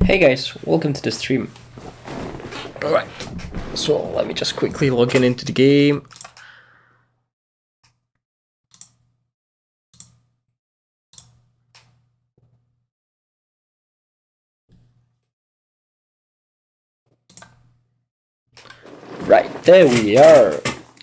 Hey guys, welcome to the stream. Alright, so let me just quickly log in into the game. Right, there we are.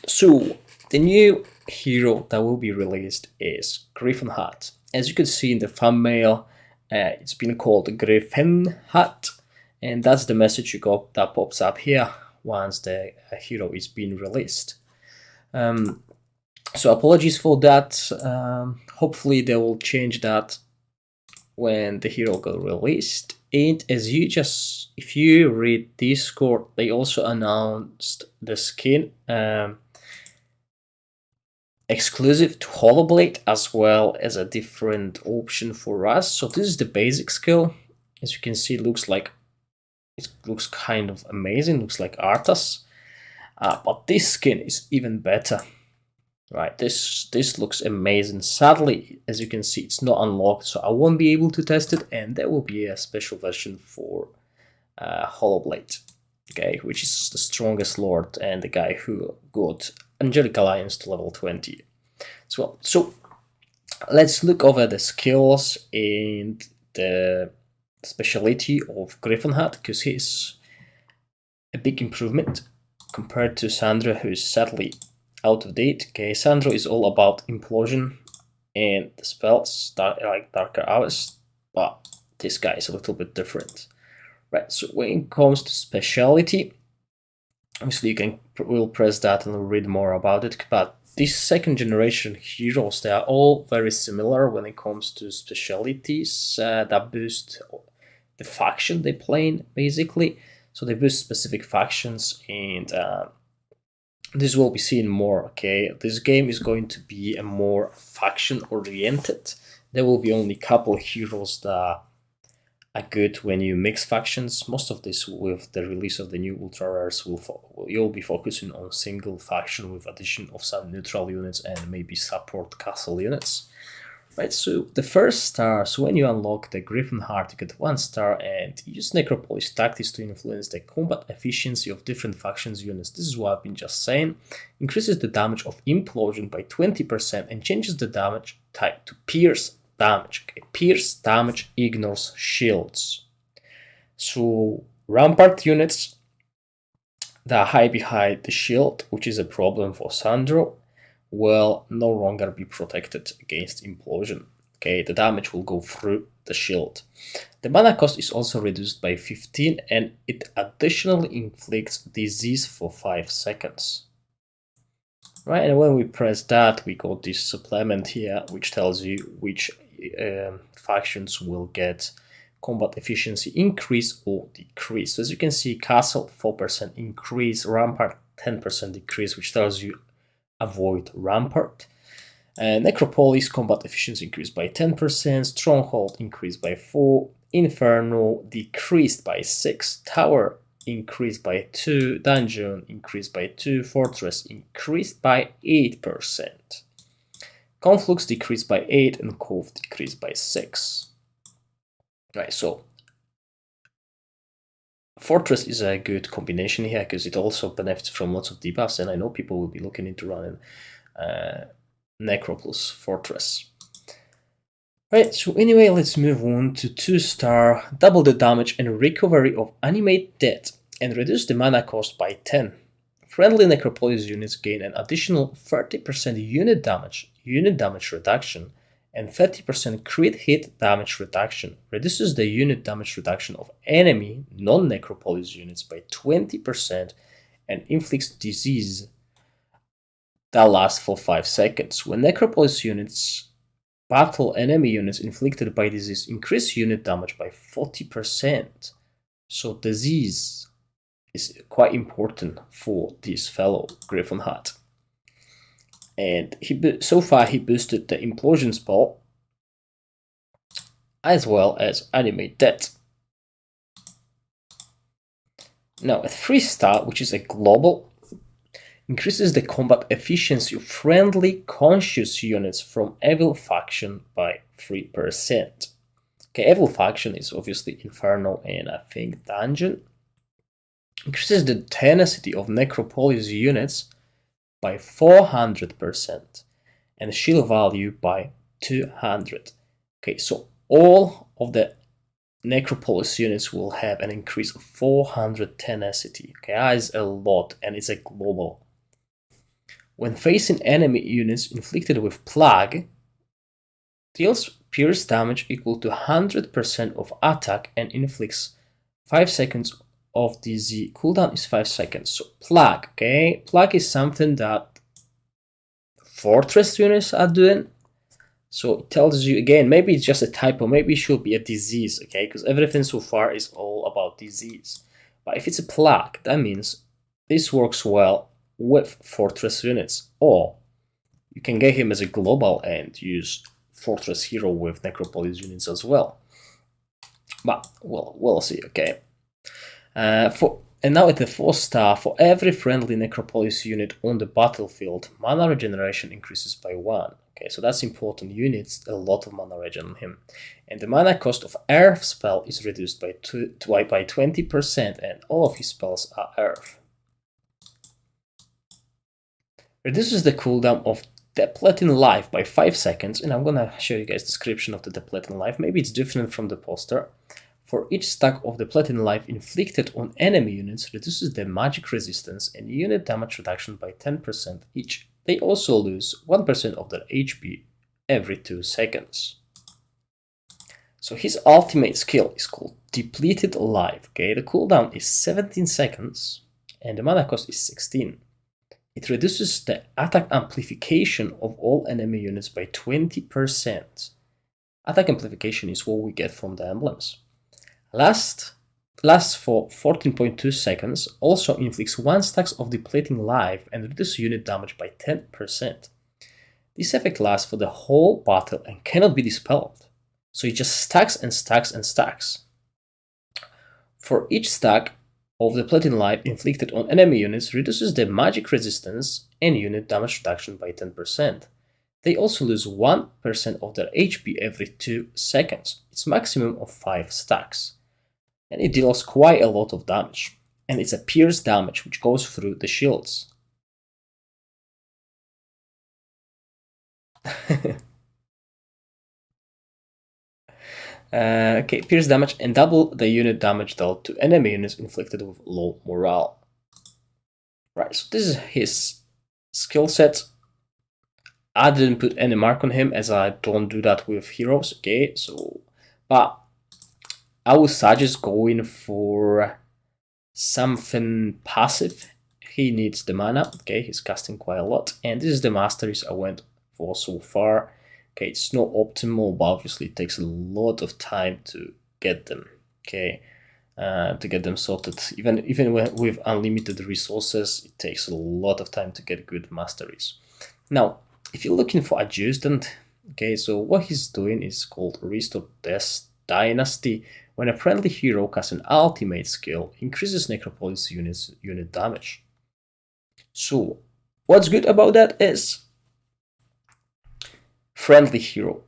So, the new hero that will be released is Gryphonheart. As you can see in the thumbnail, it's been called Gryphonheart, and that's the message you got that pops up here once the hero is being released. So apologies for that. Hopefully they will change that when the hero got released. And if you read Discord, they also announced the skin exclusive to Holoblade, as well as a different option for us. So this is the basic skill. As you can see, it looks kind of amazing. Looks like Arthas, but this skin is even better. Right, this looks amazing. Sadly, as you can see, it's not unlocked, so I won't be able to test it, and there will be a special version for Holoblade, okay, which is the strongest lord and the guy who got Angelic Alliance to level 20 as well. So let's look over the skills and the speciality of Gryphonheart, because he's a big improvement compared to Sandra, who's sadly out of date. Okay, Sandro is all about implosion and the spells like Darker Hours, but this guy is a little bit different. Right, so when it comes to speciality, obviously we'll press that and we'll read more about it, but these second generation heroes, they are all very similar when it comes to specialities that boost the faction they play in, basically. So they boost specific factions, and this will be seen more, okay? This game is going to be a more faction-oriented. There will be only a couple heroes that are good when you mix factions. Most of this, with the release of the new Ultra Rares, you'll be focusing on single faction with addition of some neutral units and maybe support castle units. Right, so the first star, so when you unlock the Gryphonheart, you get 1 star and use Necropolis tactics to influence the combat efficiency of different factions units. This is what I've been just saying. Increases the damage of implosion by 20% and changes the damage type to pierce damage. Okay? Pierce damage ignores shields. So rampart units that hide behind the shield, which is a problem for Sandro, will no longer be protected against implosion. Okay, the damage will go through the shield. The mana cost is also reduced by 15, and it additionally inflicts disease for 5 seconds. Right, and when we press that, we got this supplement here, which tells you which factions will get combat efficiency increase or decrease. So as you can see, Castle 4% increase, Rampart 10% decrease, which tells you avoid Rampart. Necropolis combat efficiency increased by 10%, Stronghold increased by 4%, Inferno decreased by 6%, Tower increased by 2%, Dungeon increased by 2%, Fortress increased by 8%. Conflux decreased by 8%, and Cove decreased by 6%. Right, so Fortress is a good combination here because it also benefits from lots of debuffs, and I know people will be looking into running Necropolis Fortress. Right, so anyway, let's move on to 2 star, double the damage and recovery of Animate Dead, and reduce the mana cost by 10. Friendly Necropolis units gain an additional 30% unit damage reduction, and 30% crit hit damage reduction. Reduces the unit damage reduction of enemy non-Necropolis units by 20% and inflicts disease that lasts for 5 seconds. When Necropolis units battle enemy units inflicted by disease, increase unit damage by 40%. So disease is quite important for this fellow Gryphonheart. And so far he boosted the implosion spell as well as Animate Dead. Now a 3 star, which is a global, increases the combat efficiency of friendly conscious units from evil faction by 3%. Okay, evil faction is obviously Inferno and I think Dungeon. Increases the tenacity of Necropolis units by 400% and shield value by 200. Okay, so all of the Necropolis units will have an increase of 400 tenacity. Okay, that is a lot and it's a global. When facing enemy units inflicted with plague, deals pierce damage equal to 100% of attack and inflicts 5 seconds of DZ. Cooldown is 5 seconds. So plague, okay? Plague is something that fortress units are doing. So it tells you again, maybe it's just a typo, maybe it should be a disease, okay? Because everything so far is all about disease. But if it's a plague, that means this works well with fortress units. Or you can get him as a global and use fortress hero with necropolis units as well. But we'll see, okay? And now at the 4-star, for every friendly necropolis unit on the battlefield, mana regeneration increases by 1. Okay, so that's important. Units a lot of mana regen on him. And the mana cost of Earth spell is reduced by 20%, and all of his spells are Earth. Reduces the cooldown of Depleting Life by 5 seconds, and I'm gonna show you guys description of the Depleting Life. Maybe it's different from the poster. For each stack of Depleting Life inflicted on enemy units, reduces their magic resistance and unit damage reduction by 10% each. They also lose 1% of their HP every 2 seconds. So his ultimate skill is called Depleted Life. Okay, the cooldown is 17 seconds and the mana cost is 16. It reduces the attack amplification of all enemy units by 20%. Attack amplification is what we get from the emblems. Lasts for 14.2 seconds, also inflicts 1 stack of Depleting Life and reduces unit damage by 10%. This effect lasts for the whole battle and cannot be dispelled, so it just stacks and stacks and stacks. For each stack of Depleting Life inflicted on enemy units, reduces their magic resistance and unit damage reduction by 10%. They also lose 1% of their HP every 2 seconds. It's maximum of 5 stacks. And it deals quite a lot of damage. And it's a pierce damage which goes through the shields. Okay, pierce damage and double the unit damage dealt to enemy units inflicted with low morale. Right, so this is his skill set. I didn't put any mark on him as I don't do that with heroes, okay? So, but I would suggest going for something passive. He needs the mana, okay? He's casting quite a lot. And this is the masteries I went for so far. Okay, it's not optimal, but obviously it takes a lot of time to get them, okay? To get them sorted. Even with unlimited resources, it takes a lot of time to get good masteries. Now, if you're looking for adjustant, okay, so what he's doing is called Restore Dynasty. When a friendly hero casts an ultimate skill, increases Necropolis unit damage. So, what's good about that is friendly hero.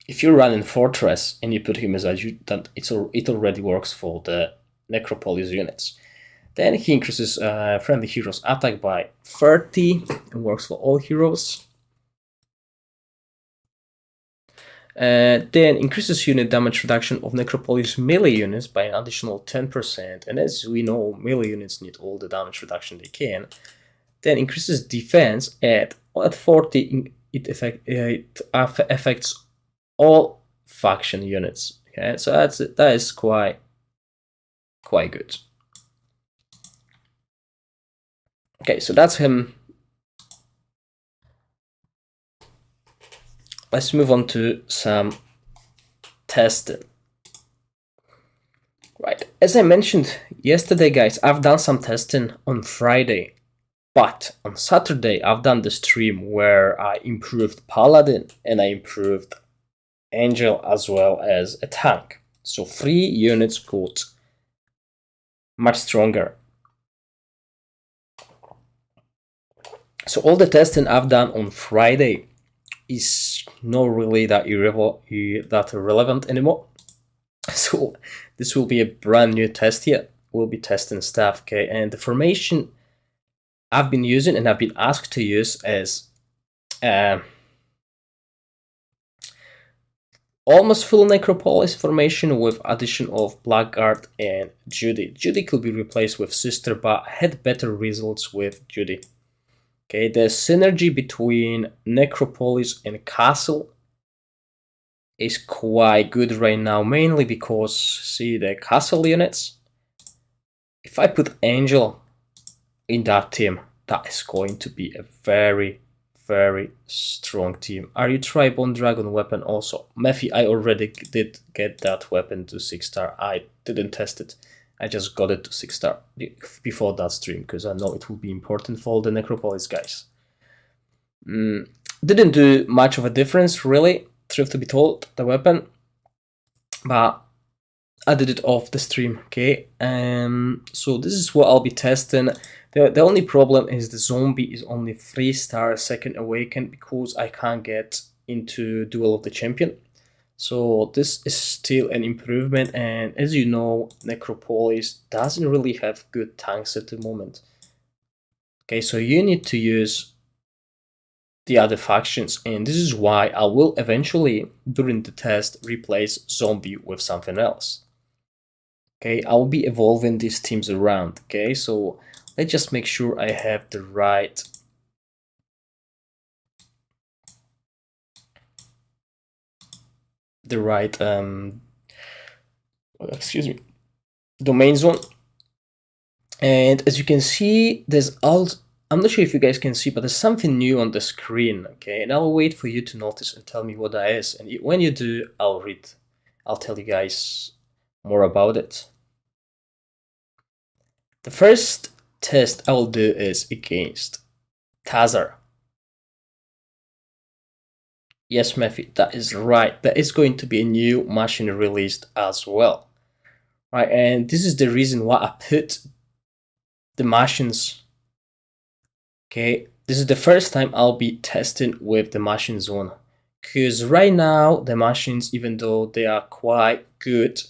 If you're running Fortress and you put him as adjutant, it already works for the Necropolis units. Then he increases friendly heroes' attack by 30 and works for all heroes. Then increases unit damage reduction of Necropolis melee units by an additional 10%. And as we know, melee units need all the damage reduction they can. Then increases defense at 40. It affects all faction units. Okay, so that is quite good. Okay, so that's him. Let's move on to some testing. Right, as I mentioned yesterday, guys, I've done some testing on Friday, but on Saturday I've done the stream where I improved Paladin and I improved Angel as well as a tank. So 3 units got much stronger. So all the testing I've done on Friday is not really that irrelevant anymore. So this will be a brand new test here. We'll be testing stuff, okay? And the formation I've been using and I've been asked to use is almost full Necropolis formation with addition of Blackguard and Judy. Judy could be replaced with Sister, but I had better results with Judy. Okay, the synergy between Necropolis and Castle is quite good right now, mainly because, see the Castle units, if I put Angel in that team, that is going to be a very, very strong team. Are you try Bone Dragon weapon also? Mephi, I already did get that weapon to 6-star. I didn't test it. I just got it to 6-star before that stream, because I know it will be important for all the Necropolis guys. Didn't do much of a difference, really, truth to be told, the weapon. But I did it off the stream, okay? So this is what I'll be testing. The only problem is the zombie is only 3-star second awakened, because I can't get into Duel of the Champion. So this is still an improvement, and as you know, Necropolis doesn't really have good tanks at the moment. Okay, so you need to use the other factions, and this is why I will eventually, during the test, replace zombie with something else. Okay, I'll be evolving these teams around, okay, so let's just make sure I have the right excuse me, domain zone. And as you can see, there's I'm not sure if you guys can see, but there's something new on the screen, okay? And I'll wait for you to notice and tell me what that is. And when you do, I'll tell you guys more about it. The first test I will do is against Tazar. Yes, Mephi, that is right. There is going to be a new machine released as well. Right, and this is the reason why I put the machines. Okay, this is the first time I'll be testing with the machine zone, because right now the machines, even though they are quite good,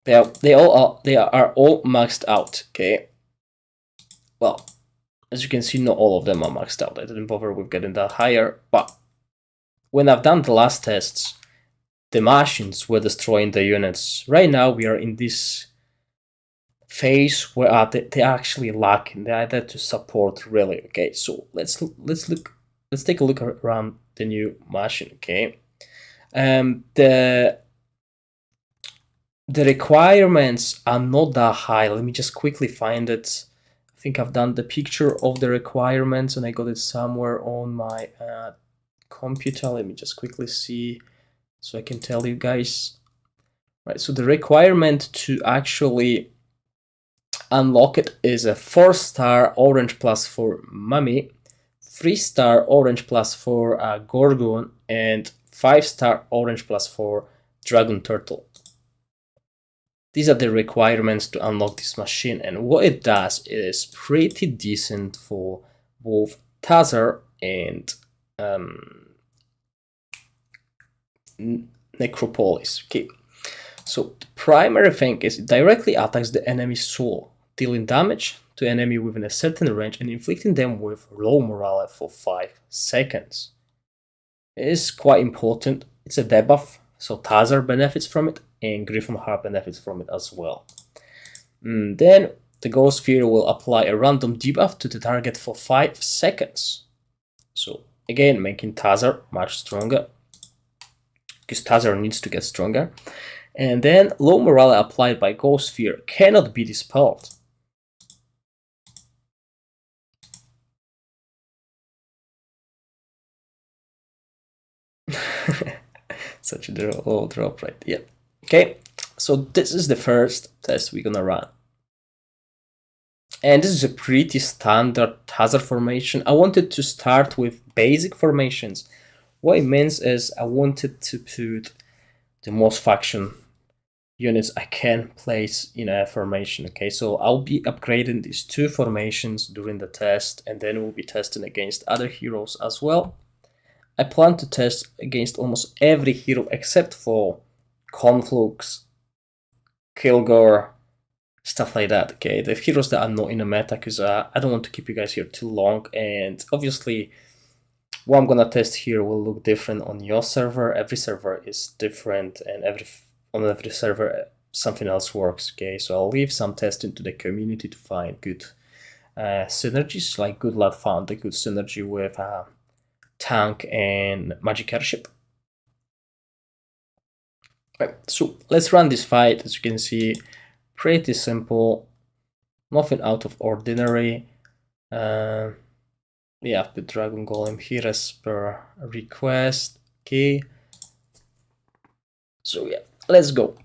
they are all maxed out. Okay, well, as you can see, not all of them are maxed out. I didn't bother with getting that higher, but when I've done the last tests, the machines were destroying the units. Right now we are in this phase where they are actually lacking. They're there to support, really. Okay, so let's take a look around the new machine. Okay, the requirements are not that high. Let me just quickly find it. I think I've done the picture of the requirements and I got it somewhere on my computer. Let me just quickly see so I can tell you guys. Right, so the requirement to actually unlock it is a 4-star orange plus for Mummy, 3-star orange plus for Gorgon, and 5-star orange plus for Dragon Turtle. These are the requirements to unlock this machine, and what it does is pretty decent for both Tazar and Necropolis. Okay, so the primary thing is it directly attacks the enemy's soul, dealing damage to enemy within a certain range and inflicting them with low morale for 5 seconds. It is quite important. It's a debuff, so Tazar benefits from it and Gryphonheart benefits from it as well. Then the Ghost Sphere will apply a random debuff to the target for 5 seconds. So again, making Tazar much stronger, because Tazar needs to get stronger. And then low morale applied by Ghost Sphere cannot be dispelled. Such a low drop rate. Yeah. Okay, so this is the first test we're gonna run. And this is a pretty standard Tazar formation. I wanted to start with basic formations. What it means is I wanted to put the most faction units I can place in a formation. Okay, so I'll be upgrading these 2 formations during the test, and then we'll be testing against other heroes as well. I plan to test against almost every hero except for Conflux, Kilgore, stuff like that. Okay, the heroes that are not in the meta, because I don't want to keep you guys here too long, and obviously what I'm gonna test here will look different on your server. Every server is different, and on every server something else works. Okay, so I'll leave some testing to the community to find good synergies. Like Good Lad found a good synergy with tank and magic airship. Right, so let's run this fight. As you can see, pretty simple, nothing out of ordinary. Yeah, the dragon golem here as per request. Okay, so yeah, let's go.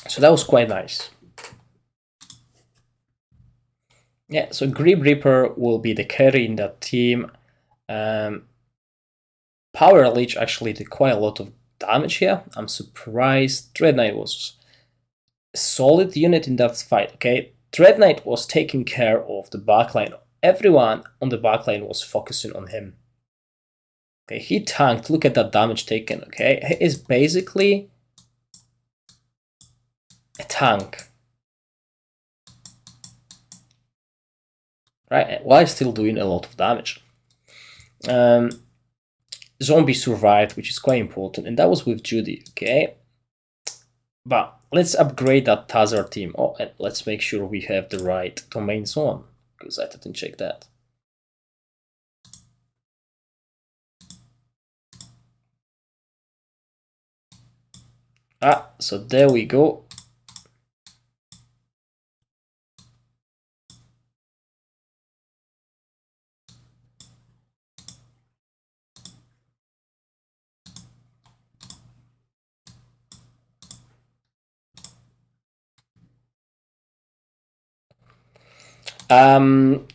So that was quite nice. Yeah, so Grim Reaper will be the carry in that team. Power Leech actually did quite a lot of damage here. I'm surprised. Dread Knight was a solid unit in that fight, okay? Dread Knight was taking care of the backline. Everyone on the backline was focusing on him. Okay, he tanked. Look at that damage taken, okay? He is basically a tank. Right, while still doing a lot of damage. Zombie survived, which is quite important, and that was with Judy, okay? But let's upgrade that Tazar team. Oh, and let's make sure we have the right domain zone, because I didn't check that. So there we go.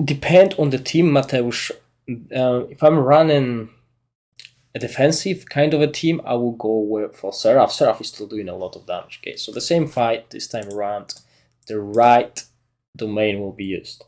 Depend on the team, Mateusz. If I'm running a defensive kind of a team, I will go for Seraph. Seraph is still doing a lot of damage. Okay, so the same fight this time around, the right domain will be used.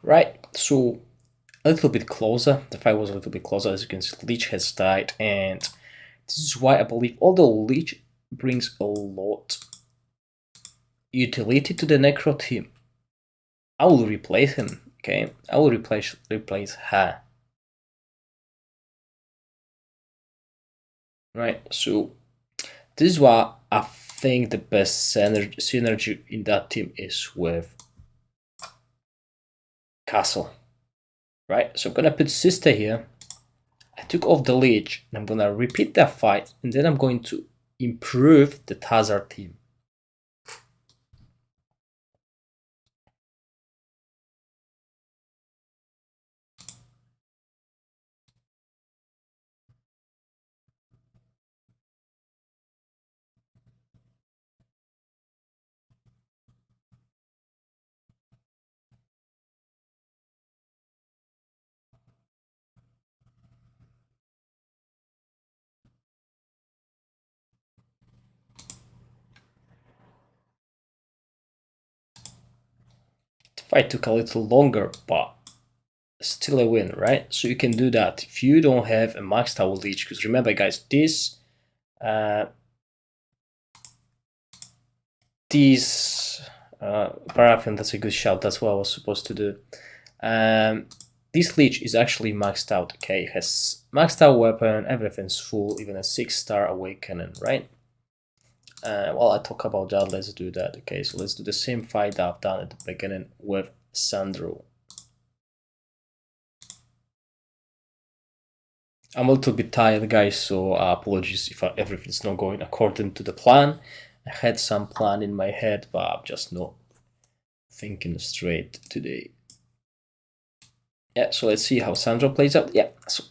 Right, so a little bit closer. The fight was a little bit closer. As you can see, Leech has died, and this is why I believe, although Leech brings a lot utility to the Necro team, I will replace him. Okay, I will replace her. Right, so this is why I think the best synergy in that team is with castle. Right, so I'm gonna put sister here. I took off the leech, and I'm gonna repeat that fight, and then I'm going to improve the Tazar team. The fight took a little longer, but still a win, right? So you can do that if you don't have a maxed out leech, because remember guys, this paraffin, that's a good shout, that's what I was supposed to do. This leech is actually maxed out, okay? It has maxed out weapon, everything's full, even a 6-star awakening, right? While I talk about that, let's do that, okay? So let's do the same fight that I've done at the beginning with Sandro. I'm a little bit tired, guys, so apologies if everything's not going according to the plan. I had some plan in my head, but I'm just not thinking straight today. Yeah, so let's see how Sandro plays out. Yeah, so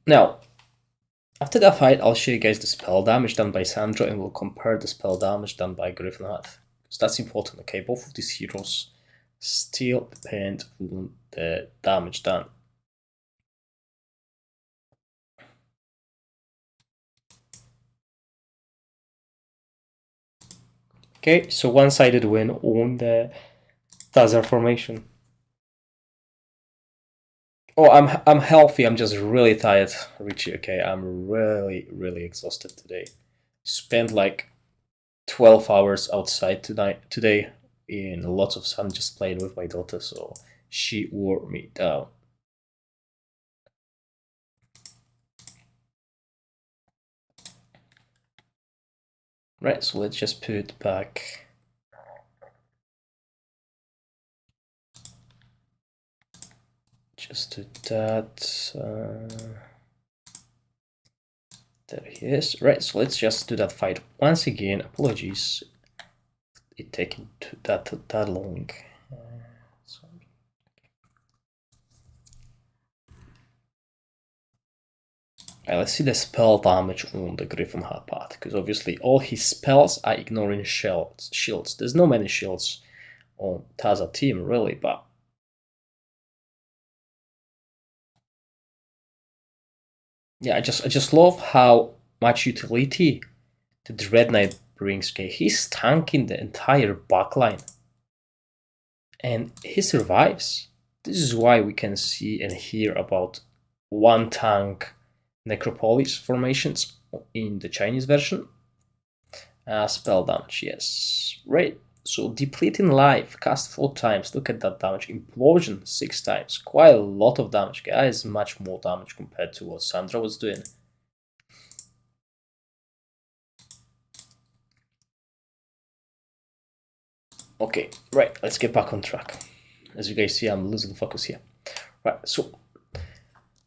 now, after that fight, I'll show you guys the spell damage done by Sandro, and we'll compare the spell damage done by Gryphonheart. Because that's important, okay? Both of these heroes still depend on the damage done. Okay, so one-sided win on the Tazar formation. Oh, I'm healthy. I'm just really tired, Richie. Okay, I'm really exhausted today. Spent like 12 hours outside today in lots of sun, just playing with my daughter. So she wore me down. Right. So let's just put back. Just do that. There he is. Right, so let's just do that fight once again. Apologies, it taking that long. Let's see the spell damage on the Gryphonheart part, because obviously all his spells are ignoring shields. There's no many shields on Tazar team really, but yeah, I just love how much utility the Dread Knight brings. Okay, he's tanking the entire backline, and he survives. This is why we can see and hear about one tank Necropolis formations in the Chinese version. Spell damage, yes. Right. So depleting life, cast 4 times. Look at that damage. Implosion 6 times. Quite a lot of damage. That is much more damage compared to what Sandra was doing. Okay, right. Let's get back on track. As you guys see, I'm losing focus here. Right. So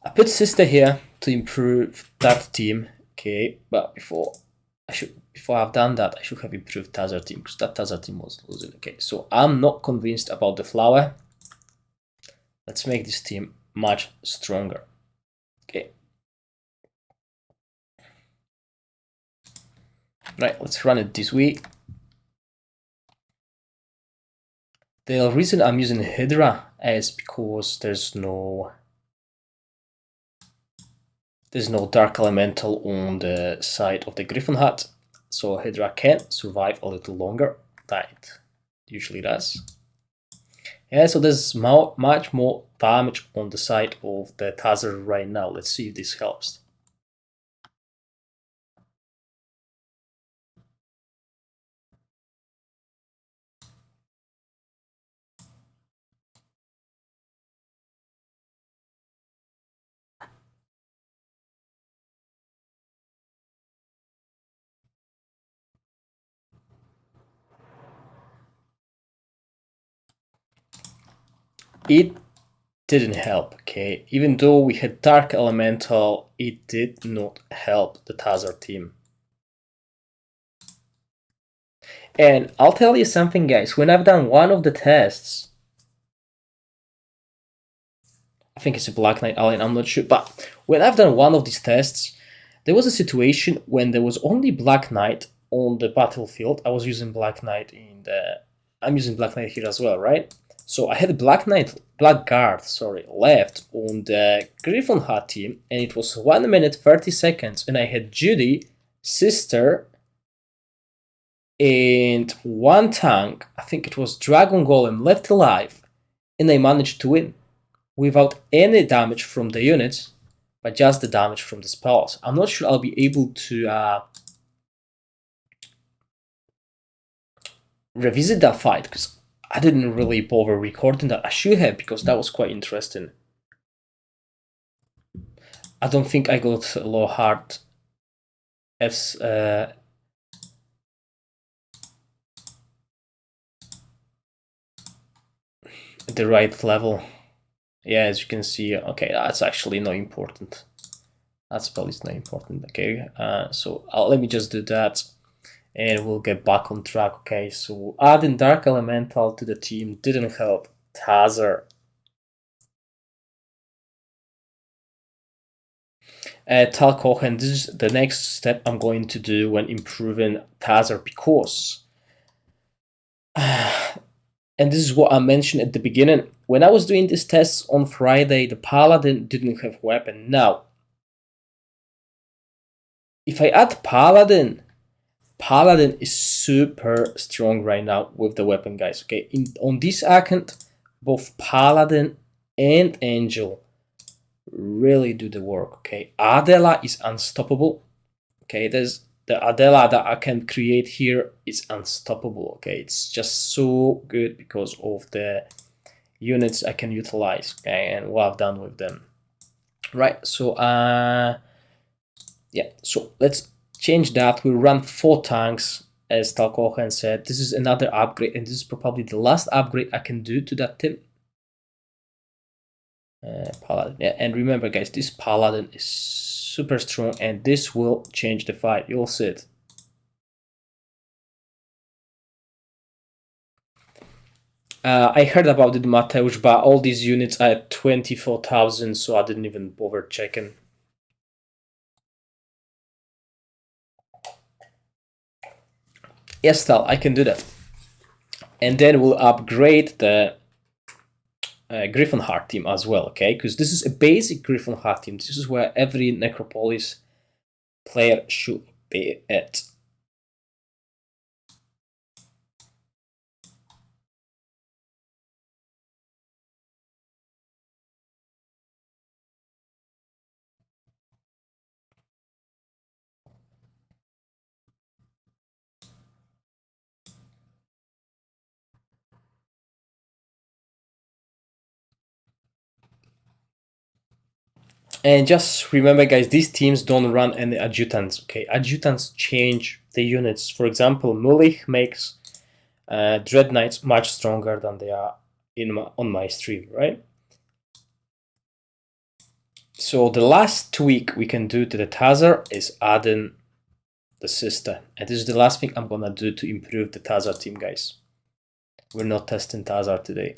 I put sister here to improve that team. Okay, but before I've done that, I should have improved Tazar team, because that Tazar team was losing. Okay, so I'm not convinced about the flower. Let's make this team much stronger. Okay. Right, let's run it this way. The reason I'm using Hydra is because there's no There's no dark elemental on the side of the Gryphonheart, so Hydra can survive a little longer than it usually does. Yeah, so there's much more damage on the side of the Tazer right now. Let's see if this helps. It didn't help, okay? Even though we had Dark Elemental, it did not help the Tazer team. And I'll tell you something, guys. When I've done one of the tests, I think it's a Black Knight Alien, I'm not sure, but when I've done one of these tests, there was a situation when there was only Black Knight on the battlefield. I was using Black Knight in the... I'm using Black Knight here as well, right? So I had Black Guard, left on the Gryphonheart team, and it was 1 minute 30 seconds, and I had Judy, Sister, and one tank, I think it was Dragon Golem, left alive, and I managed to win without any damage from the units, but just the damage from the spells. I'm not sure I'll be able to revisit that fight, because I didn't really bother recording that. I should have, because that was quite interesting. I don't think I got low heart F's the right level. Yeah, as you can see, okay, that's actually not important. That spell is not important, okay? So let me just do that, and we'll get back on track, okay? So adding Dark Elemental to the team didn't help Tazer. Talkochen, this is the next step I'm going to do when improving Tazer, because and this is what I mentioned at the beginning. When I was doing these tests on Friday, the Paladin didn't have weapon. Now, if I add Paladin is super strong right now with the weapon, guys. Okay, on this account, both Paladin and Angel really do the work. Okay, Adela is unstoppable. Okay, there's the Adela that I can create here is unstoppable. Okay, it's just so good because of the units I can utilize. Okay, and what I've done with them. Right, so yeah, so let's change that. We'll run 4 tanks, as Talkochen said. This is another upgrade, and this is probably the last upgrade I can do to that team. Paladin, yeah, and remember, guys, this Paladin is super strong, and this will change the fight. You'll see it. I heard about it, Mateusz, but all these units are at 24,000, so I didn't even bother checking. Yes, Tal, I can do that. And then we'll upgrade the Gryphonheart team as well, okay? Because this is a basic Gryphonheart team. This is where every Necropolis player should be at. And just remember, guys, these teams don't run any adjutants, okay? Adjutants change the units. For example, Mulich makes Dread Knights much stronger than they are on my stream, right? So the last tweak we can do to the Tazer is adding the Sister. And this is the last thing I'm gonna do to improve the Tazer team, guys. We're not testing Tazer today.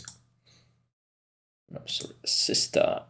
No, sorry, Sister.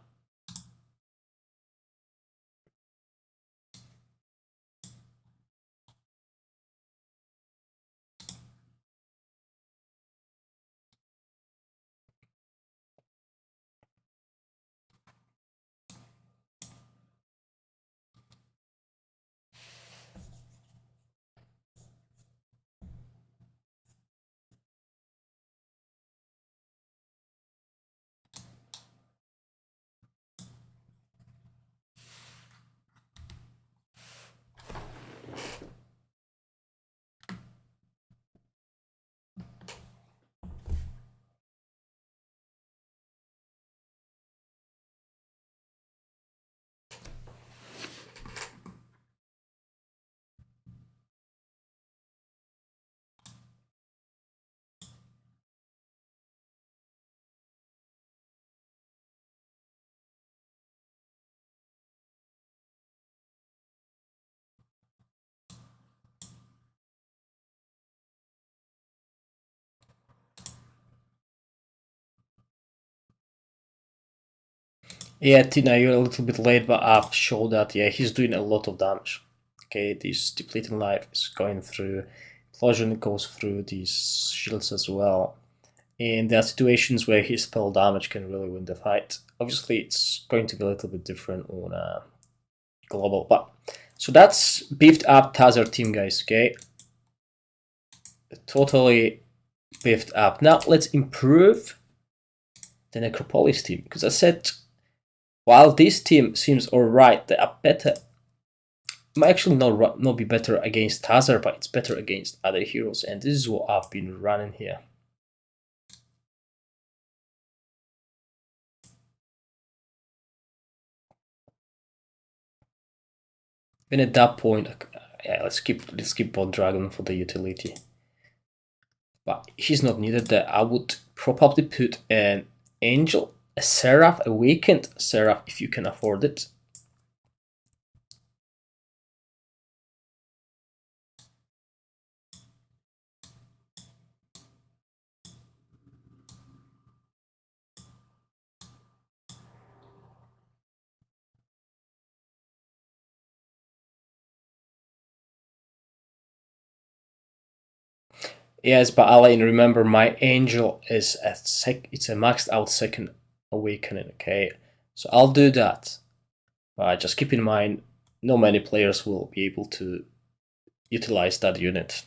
Yeah, Tina, you're a little bit late, but I've showed that, yeah, he's doing a lot of damage. Okay, this depleting life is going through, Implosion goes through these shields as well. And there are situations where his spell damage can really win the fight. Obviously, it's going to be a little bit different on global, but so that's beefed up Tazar team, guys, okay? Totally beefed up. Now let's improve the Necropolis team, because I said while this team seems alright, they are better. Might actually not be better against Tazar, but it's better against other heroes, and this is what I've been running here. And at that point, yeah, let's keep Bot Dragon for the utility. But he's not needed there. I would probably put an Angel, a Seraph, Awakened Seraph if you can afford it. Yes, but Alain, remember my Angel is it's a maxed out second Awakening, okay? So I'll do that. But just keep in mind, not many players will be able to utilize that unit.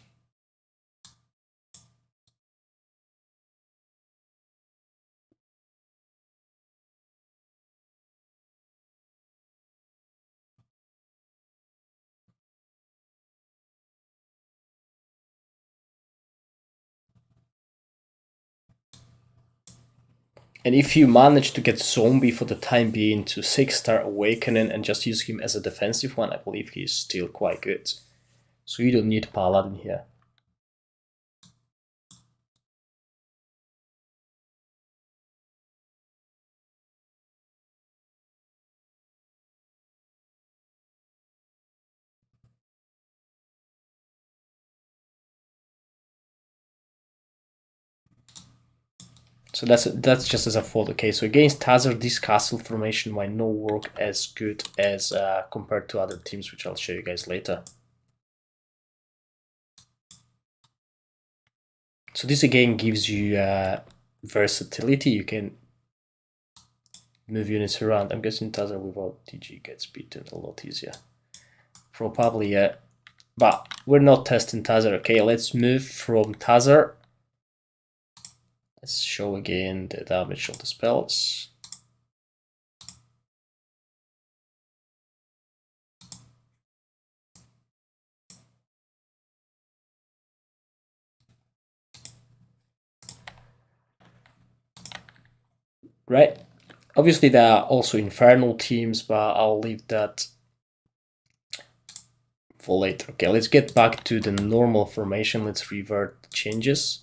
And if you manage to get Zombie for the time being to 6-star Awakening and just use him as a defensive one, I believe he's still quite good. So you don't need Paladin here. So that's just as a fault. Okay, so against Tazar, this castle formation might not work as good as compared to other teams, which I'll show you guys later. So this again gives you versatility. You can move units around. I'm guessing Tazar without TG gets beaten a lot easier. Probably, yeah. But we're not testing Tazar. Okay, let's move from Tazar. Let's show again the damage of the spells. Right. Obviously, there are also Inferno teams, but I'll leave that for later. Okay, let's get back to the normal formation. Let's revert the changes.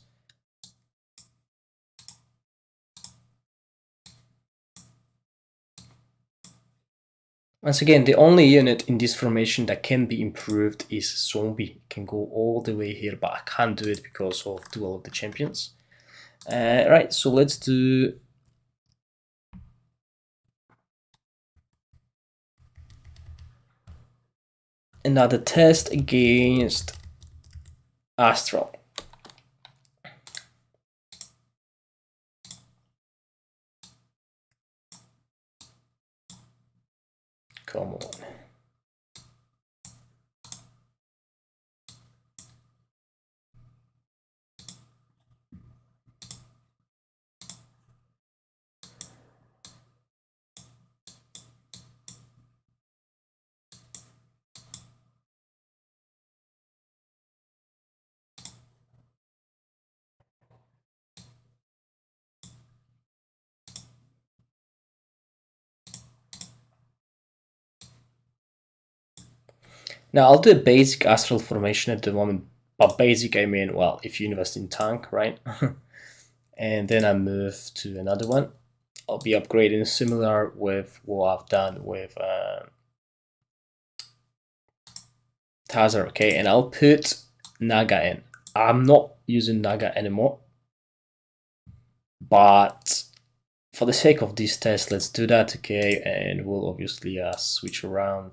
Once again, the only unit in this formation that can be improved is Zombie. It can go all the way here, but I can't do it because of Duel of the Champions. Right, so let's do another test against Astral. Come on. Now I'll do a basic Astral formation at the moment. By basic, I mean, well, if you invest in tank, right? And then I move to another one. I'll be upgrading similar with what I've done with Tazar, okay? And I'll put Naga in. I'm not using Naga anymore, but for the sake of this test, let's do that, okay? And we'll obviously switch around,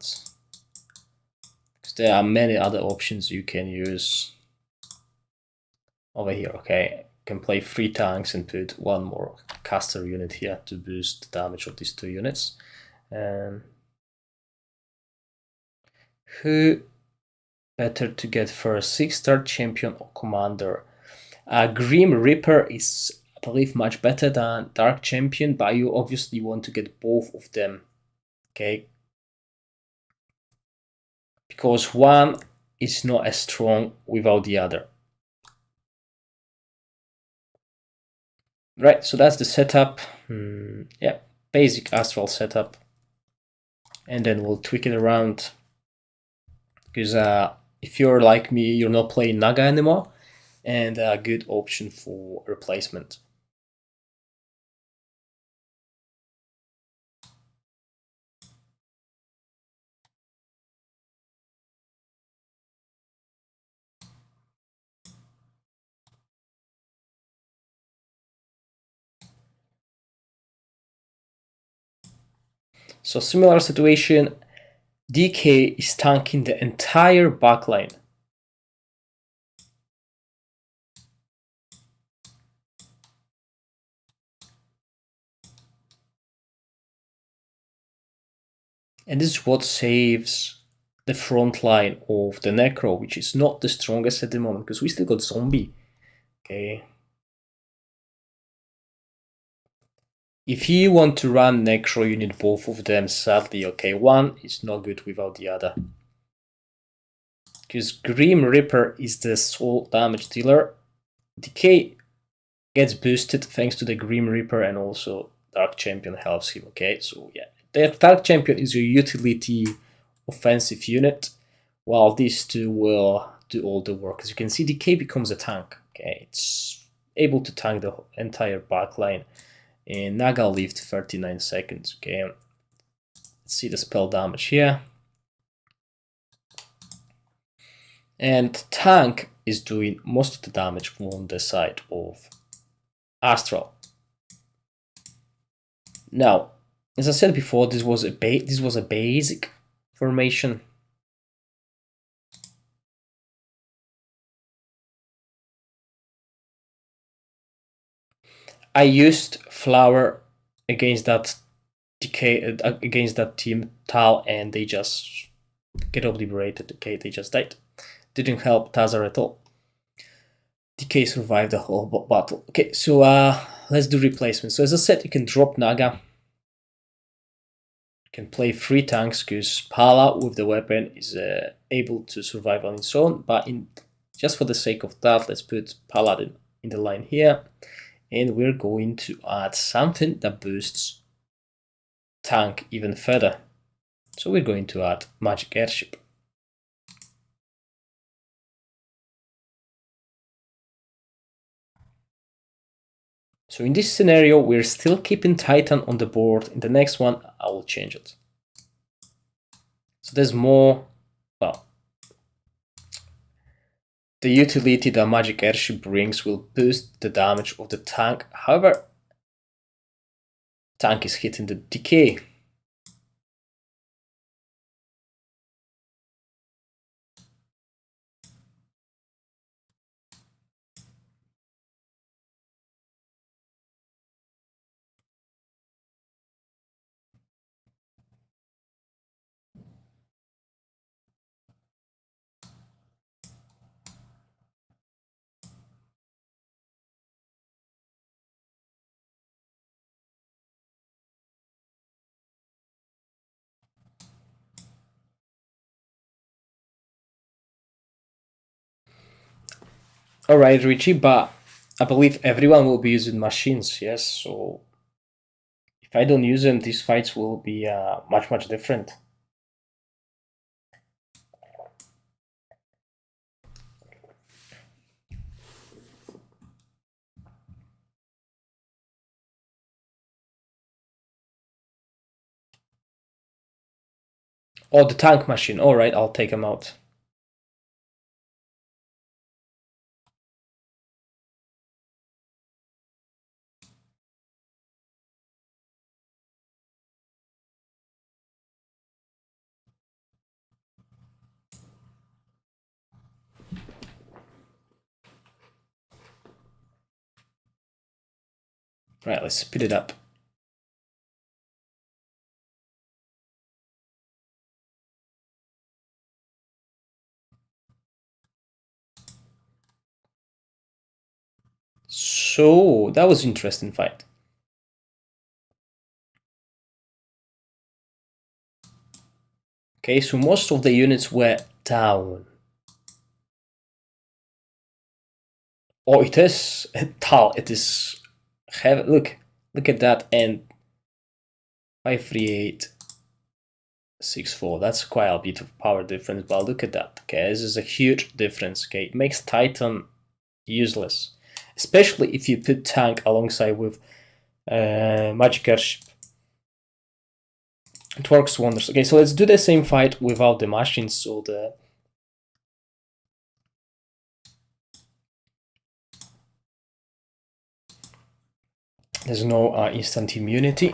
because there are many other options you can use over here, okay? You can play 3 tanks and put 1 more caster unit here to boost the damage of these 2 units. Who better to get first, 6-star champion or commander? Grim Reaper is, I believe, much better than Dark Champion, but you obviously want to get both of them, okay? Because one is not as strong without the other. Right, so that's the setup. Yeah, basic Astral setup. And then we'll tweak it around. Because if you're like me, you're not playing Naga anymore, and a good option for replacement. So similar situation, DK is tanking the entire backline. And this is what saves the front line of the Necro, which is not the strongest at the moment, because we still got Zombie. Okay. If you want to run Necro, you need both of them, sadly. Okay, one is not good without the other. Because Grim Reaper is the sole damage dealer. Decay gets boosted thanks to the Grim Reaper, and also Dark Champion helps him, okay? So yeah, the Dark Champion is your utility offensive unit, while these two will do all the work. As you can see, Decay becomes a tank, okay? It's able to tank the entire backline. And Naga lived 39 seconds, okay? Let's see the spell damage here. And tank is doing most of the damage on the side of Astral. Now, as I said before, this was a basic formation. I used Flower against that team Tal, and they just get obliterated. Okay, they just died. Didn't help Tazar at all. DK survived the whole battle. Okay, so let's do replacement. So as I said, you can drop Naga. You can play 3 tanks, because Pala with the weapon is able to survive on its own. But just for the sake of that, let's put Paladin in the line here. And we're going to add something that boosts tank even further. So we're going to add Magic Airship. So in this scenario, we're still keeping Titan on the board. In the next one, I will change it. So there's more, well, the utility that Magic Airship brings will boost the damage of the tank. However, tank is hitting the Decay. Alright, Richie, but I believe everyone will be using machines, yes? So if I don't use them, these fights will be much different. Oh, the tank machine. Alright, I'll take them out. Right, let's speed it up. So that was an interesting fight. Okay, so most of the units were down. Oh, it is Tal. It is heavy. Look at that, and 53864. That's quite a bit of power difference, but look at that. Okay, this is a huge difference. Okay, it makes Titan useless, especially if you put tank alongside with magic airship. It works wonders. Okay, so let's do the same fight without the machines. So there's no instant immunity.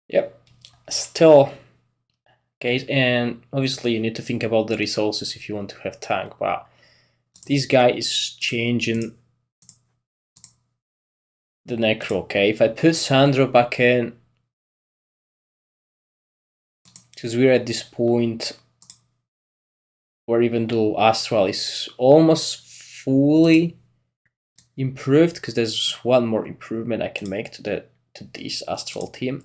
Yep. Still, okay, and obviously you need to think about the resources if you want to have tank. But this guy is changing the necro. Okay, if I put Sandro back in, because we're at this point where even though Astral is almost fully improved, because there's one more improvement I can make to this Astral team.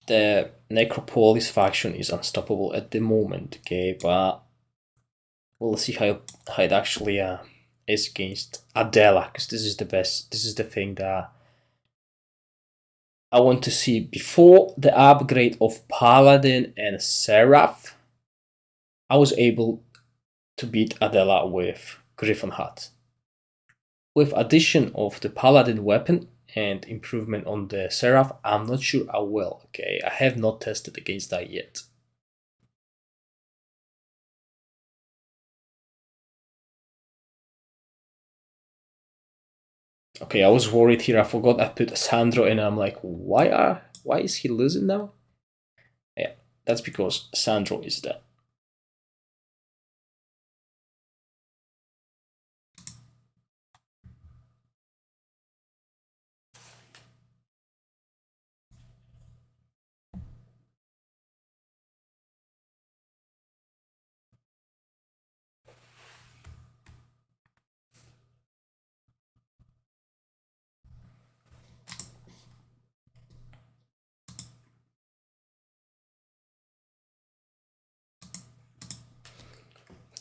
The Necropolis faction is unstoppable at the moment, okay, but we'll see how it actually is against Adela, because this is the best. This is the thing that I want to see before the upgrade of Paladin and Seraph. I was able to beat Adela with Gryphonheart. With addition of the Paladin weapon and improvement on the Seraph, I'm not sure I will. Okay, I have not tested against that yet. Okay, I was worried here. I forgot I put Sandro in. I'm like, why is he losing now? Yeah, that's because Sandro is dead.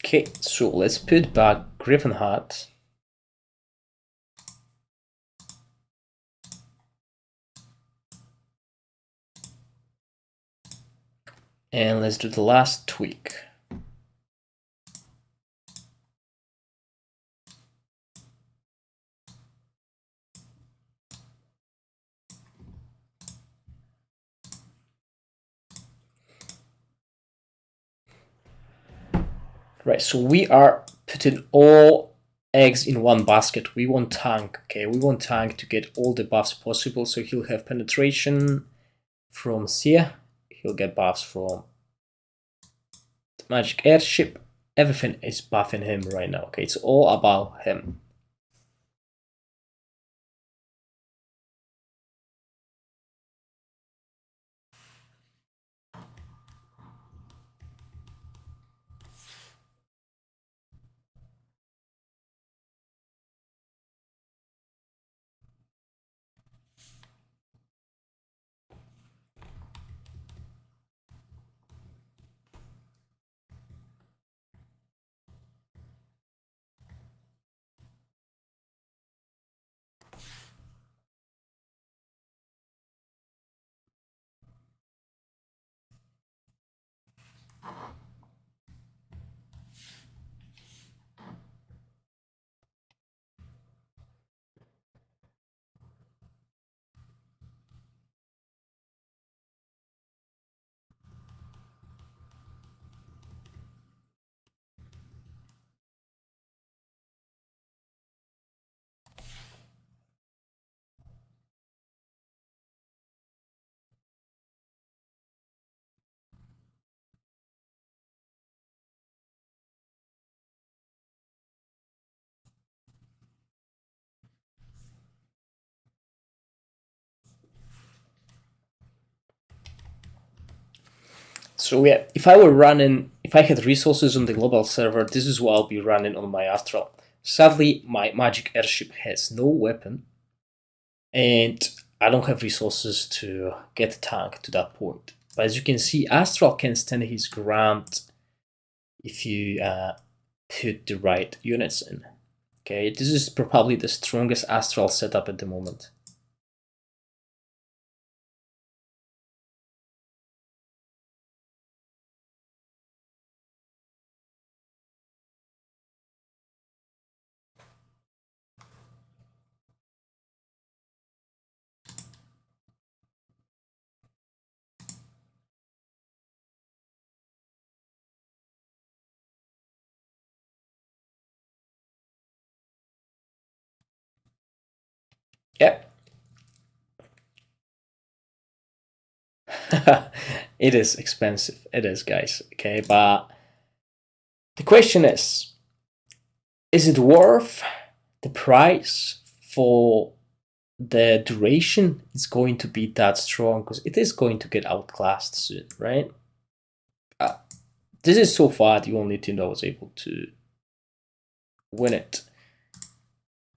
Okay, so let's put back Gryphonheart. And let's do the last tweak. Right, so we are putting all eggs in one basket. We want tank, okay? We want tank to get all the buffs possible. So he'll have penetration from Sia. He'll get buffs from magic airship. Everything is buffing him right now. Okay, it's all about him. So yeah, if I had resources on the global server, this is what I'll be running on my Astral. Sadly, my magic airship has no weapon, and I don't have resources to get a tank to that point. But as you can see, Astral can stand his ground if you put the right units in. Okay, this is probably the strongest Astral setup at the moment. Yeah. It is expensive. It is, guys. Okay, but the question is it worth the price for the duration? It's going to be that strong because it is going to get outclassed soon, right? This is so far the only team that was able to win it.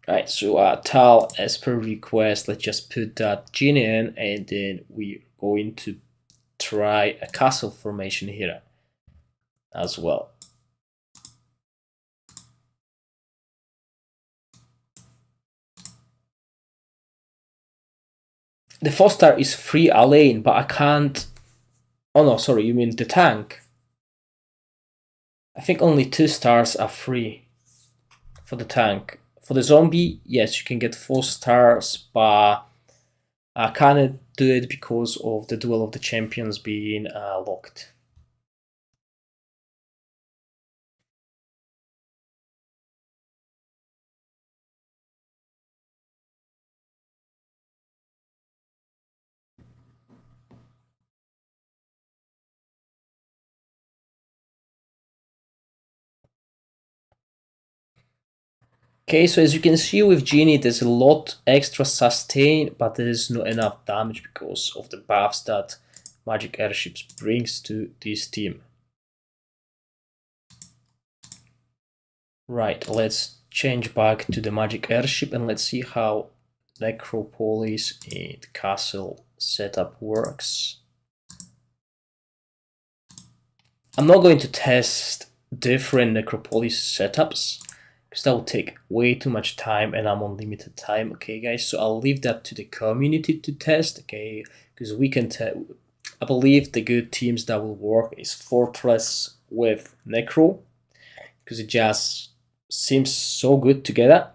Right, so Tal, as per request, let's just put that genie in, and then we're going to try a castle formation here as well. The 4-star is free Alain, but I can't. Oh no, sorry, you mean the tank? I think only 2 stars are free for the tank. For the zombie, yes, you can get 4 stars, but I can't do it because of the Duel of the Champions being locked. Okay, so as you can see with Genie, there's a lot extra sustain, but there is not enough damage because of the buffs that Magic Airships brings to this team. Right, let's change back to the Magic Airship and let's see how Necropolis and Castle setup works. I'm not going to test different Necropolis setups because that will take way too much time and I'm on limited time, okay guys? So I'll leave that to the community to test, okay? Because we can tell, I believe the good teams that will work is Fortress with Necro, because it just seems so good together,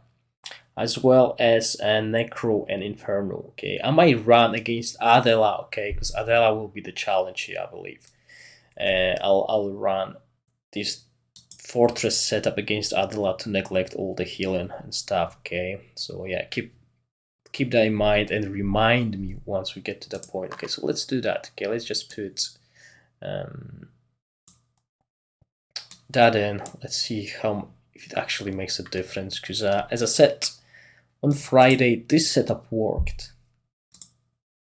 as well as Necro and Inferno, okay? I might run against Adela, okay? Because Adela will be the challenge here, I believe. I'll run this Fortress setup against Adela to neglect all the healing and stuff, okay? So yeah, keep that in mind and remind me once we get to that point. Okay, so let's do that. Okay, let's just put that in. Let's see how if it actually makes a difference. Because as I said, on Friday this setup worked.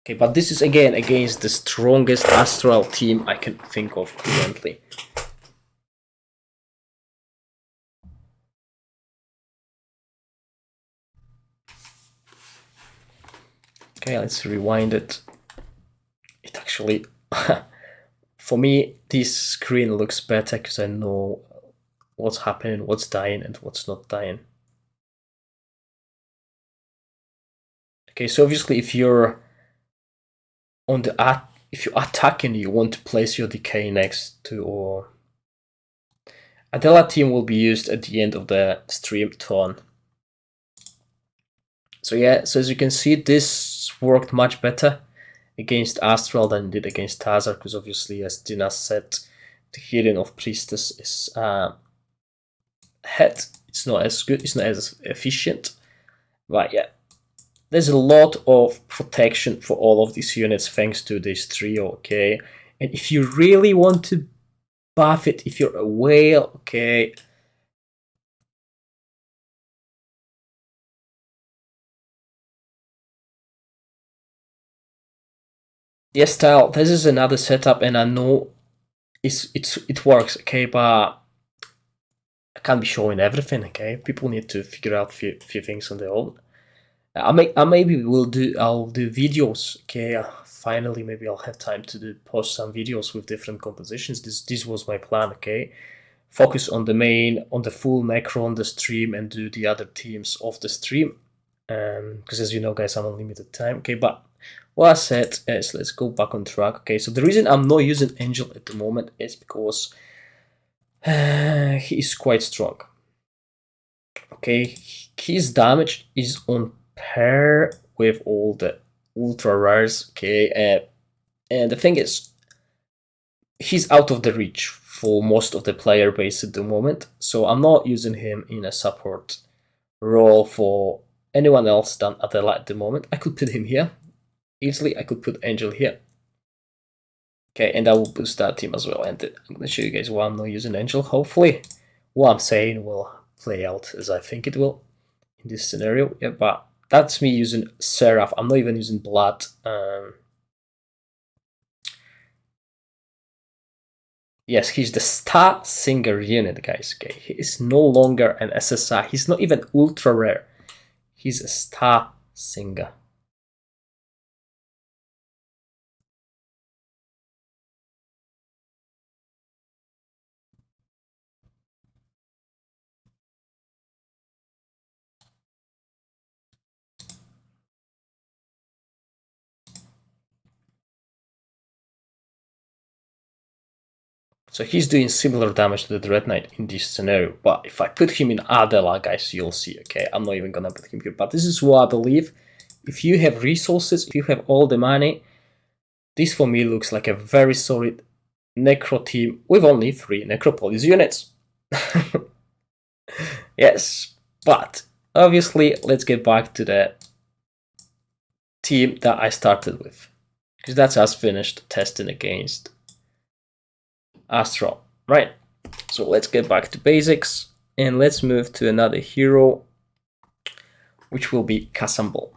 Okay, but this is again against the strongest Astral team I can think of currently. Okay, let's rewind it. It actually, for me, this screen looks better because I know what's happening, what's dying, and what's not dying. Okay, so obviously, if you're on the if you're attacking, you want to place your decay next to or Adela team will be used at the end of the stream turn. So yeah, so as you can see, this worked much better against Astral than it did against Tazar, because obviously, as Dina said, the healing of Priestess is head. It's not as good, it's not as efficient. But yeah, there's a lot of protection for all of these units thanks to this trio, okay? And if you really want to buff it, if you're a whale, okay, yes, style. This is another setup, and I know it works, okay, but I can't be showing everything, okay. People need to figure out few things on their own. I'll do videos, okay. Finally, maybe I'll have time to post some videos with different compositions. This was my plan, okay. Focus on the full necro on the stream, and do the other teams off the stream. Because as you know, guys, I'm on limited time, okay. But what I said is, let's go back on track, okay. So the reason I'm not using Angel at the moment is because he is quite strong. Okay, his damage is on par with all the ultra rares. Okay, and the thing is, he's out of the reach for most of the player base at the moment. So I'm not using him in a support role for anyone else than Adela at the moment. I could put him here easily. I could put Angel here. Okay, and I will boost that team as well. And I'm going to show you guys why I'm not using Angel. Hopefully, what I'm saying will play out as I think it will in this scenario. Yeah, but that's me using Seraph. I'm not even using Blood. Yes, he's the Star Singer unit, guys. Okay, he is no longer an SSI. He's not even ultra rare. He's a Star Singer. So he's doing similar damage to the Dread Knight in this scenario, but if I put him in Adela, guys, you'll see, okay? I'm not even gonna put him here, but this is what I believe. If you have resources, if you have all the money, this for me looks like a very solid Necro team with only 3 Necropolis units. Yes, but obviously, let's get back to the team that I started with, because that's us finished testing against Astral, right? So let's get back to basics and let's move to another hero, which will be Kasambo.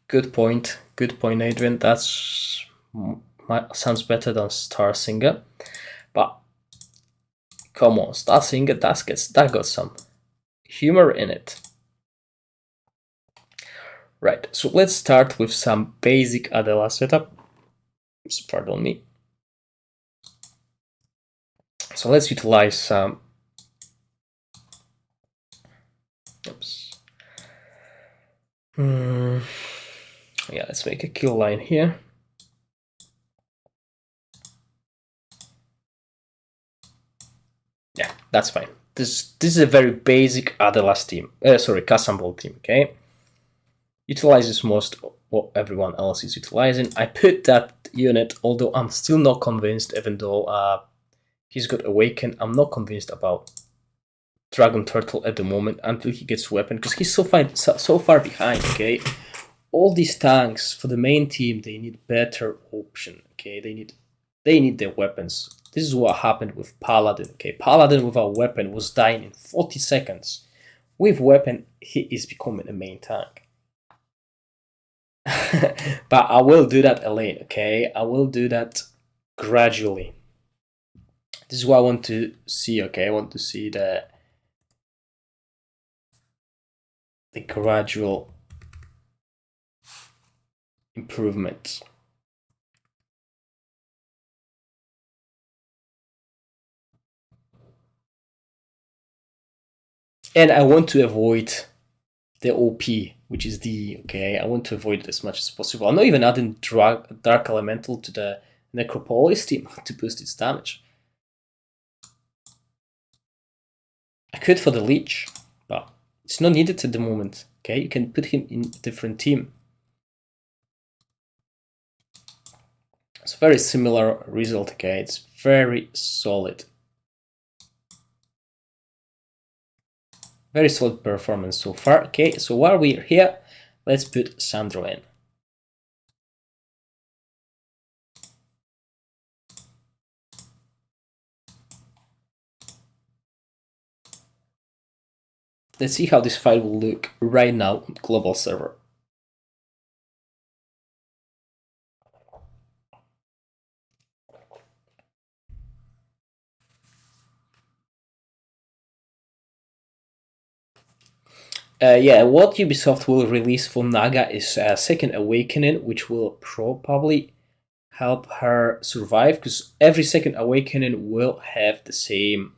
Good point, Adrian. That's sounds better than Star Singer, but come on, Star Singer, that got some humor in it. Right, so let's start with some basic Adela setup. Pardon me. So let's utilize some. Oops. Yeah, let's make a kill line here. Yeah, that's fine. This is a very basic Adela's team. Kasambo team, okay? Utilizes most of what everyone else is utilizing. I put that unit, although I'm still not convinced, even though he's got Awaken, I'm not convinced about Dragon Turtle at the moment until he gets weapon, because he's so far behind. Okay, all these tanks for the main team, they need better option. Okay, they need their weapons. This is what happened with Paladin. Okay, Paladin without weapon was dying in 40 seconds. With weapon, he is becoming a main tank. But I will do that, Elaine. Okay, I will do that gradually. This is what I want to see. Okay, I want to see the gradual improvement. And I want to avoid the OP, which is D. Okay, I want to avoid it as much as possible. I'm not even adding Dark Elemental to the Necropolis team to boost its damage. I could for the Leech, but it's not needed at the moment. Okay, you can put him in a different team. It's a very similar result. Okay, it's very solid. Very solid performance so far. Okay, so while we're here, let's put Sandro in. Let's see how this fight will look right now on global server. Yeah, what Ubisoft will release for Naga is Second Awakening, which will probably help her survive, because every Second Awakening will have the same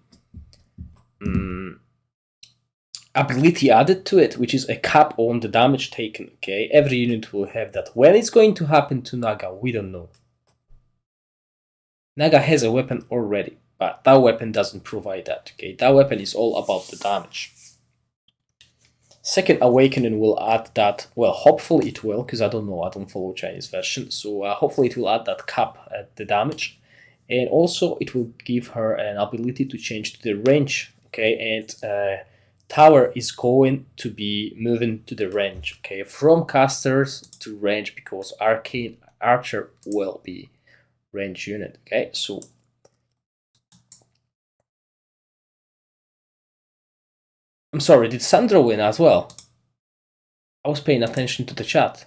ability added to it, which is a cap on the damage taken. Okay, every unit will have that. When it's going to happen to Naga, we don't know. Naga has a weapon already, but that weapon doesn't provide that. Okay, that weapon is all about the damage. Second Awakening will add that. Well, hopefully it will, because I don't know. I don't follow Chinese version, so hopefully it will add that cap at the damage, and also it will give her an ability to change to the range. Okay, and Tower is going to be moving to the range. Okay, from casters to range, because Arcane Archer will be range unit. Okay, so I'm sorry, did Sandro win as well? I was paying attention to the chat.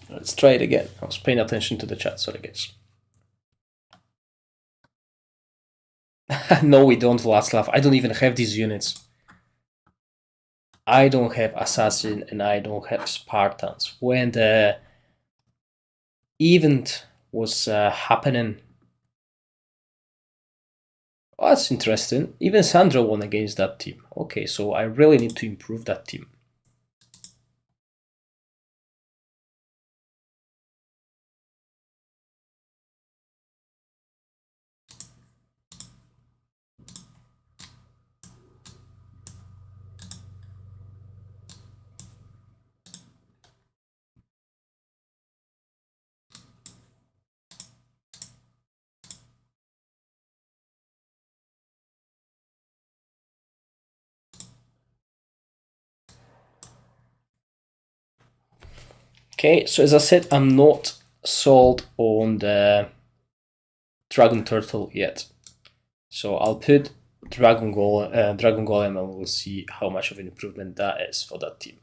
Let's try it again. I was paying attention to the chat, sorry guys. No, we don't, Vlaslav. I don't even have these units. I don't have Assassin and I don't have Spartans. When the event was happening, oh, that's interesting. Even Sandro won against that team. Okay, so I really need to improve that team. Okay, so as I said, I'm not sold on the Dragon Turtle yet. So I'll put Dragon Golem, and we'll see how much of an improvement that is for that team.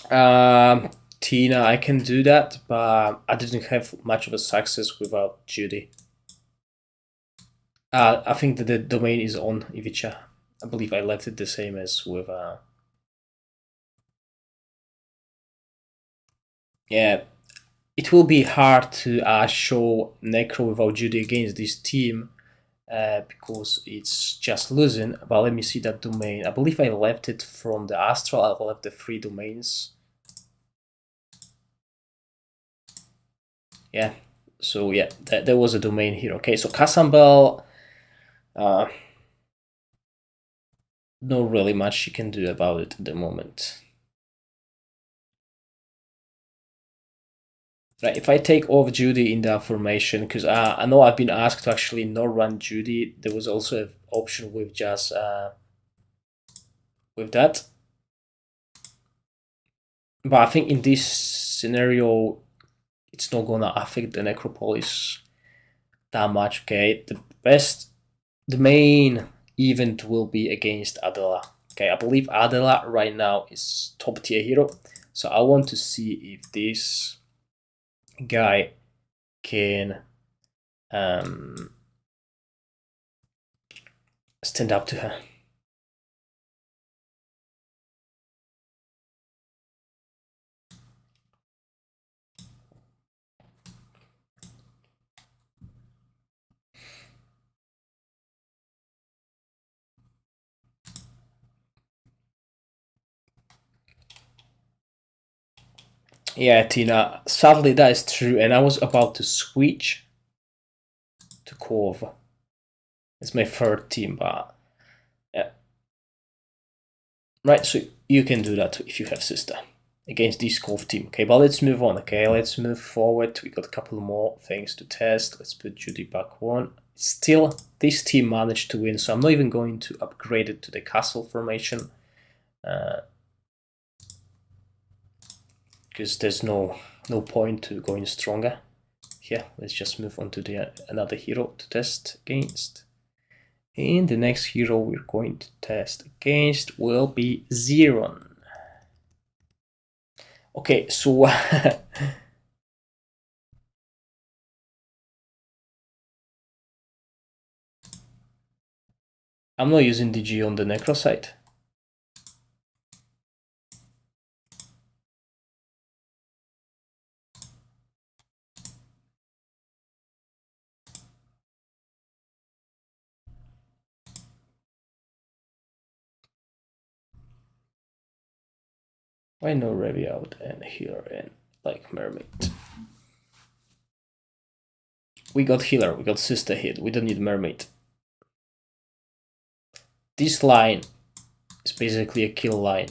Tina, I can do that, but I didn't have much of a success without Judy. I think that the domain is on Ivica. I believe I left it the same as with. Yeah, it will be hard to show Necro without Judy against this team because it's just losing. But let me see that domain. I believe I left it from the Astral. I left the 3 domains. Yeah, so yeah, there was a domain here. Okay, so Kasambo, not really much you can do about it at the moment. Right, if I take off Judy in the formation, because I know I've been asked to actually not run Judy. There was also an option with just with that, but I think in this scenario, it's not gonna affect the Necropolis that much. Okay, the main event will be against Adela. Okay, I believe Adela right now is top tier hero, so I want to see if this guy can stand up to her. Yeah, Tina, sadly that is true, and I was about to switch to Cove. It's my third team, but yeah. Right, so you can do that if you have sister against this Cove team. Okay, but let's move on. Okay, let's move forward. We got a couple more things to test. Let's put Judy back 1. Still, this team managed to win, so I'm not even going to upgrade it to the castle formation because there's no point to going stronger. Yeah, let's just move on to another hero to test against. And the next hero we're going to test against will be Zeron. Okay, so I'm not using DG on the necro side. Why no Revi out and healer and like mermaid? We got healer, we got sister hit, we don't need mermaid. This line is basically a kill line.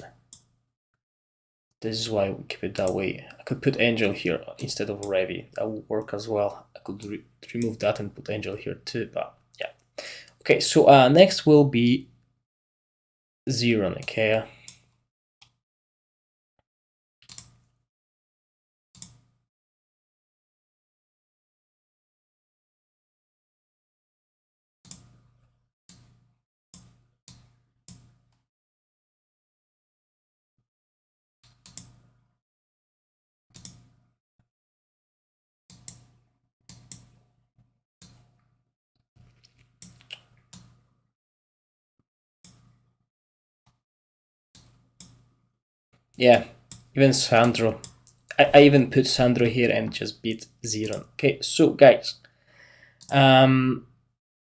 This is why we keep it that way. I could put Angel here instead of Revi. That would work as well. I could remove that and put Angel here too, but yeah. Okay, so next will be Zeron, okay? Yeah, even Sandro. I even put Sandro here and just beat Zeron. Okay, so guys, I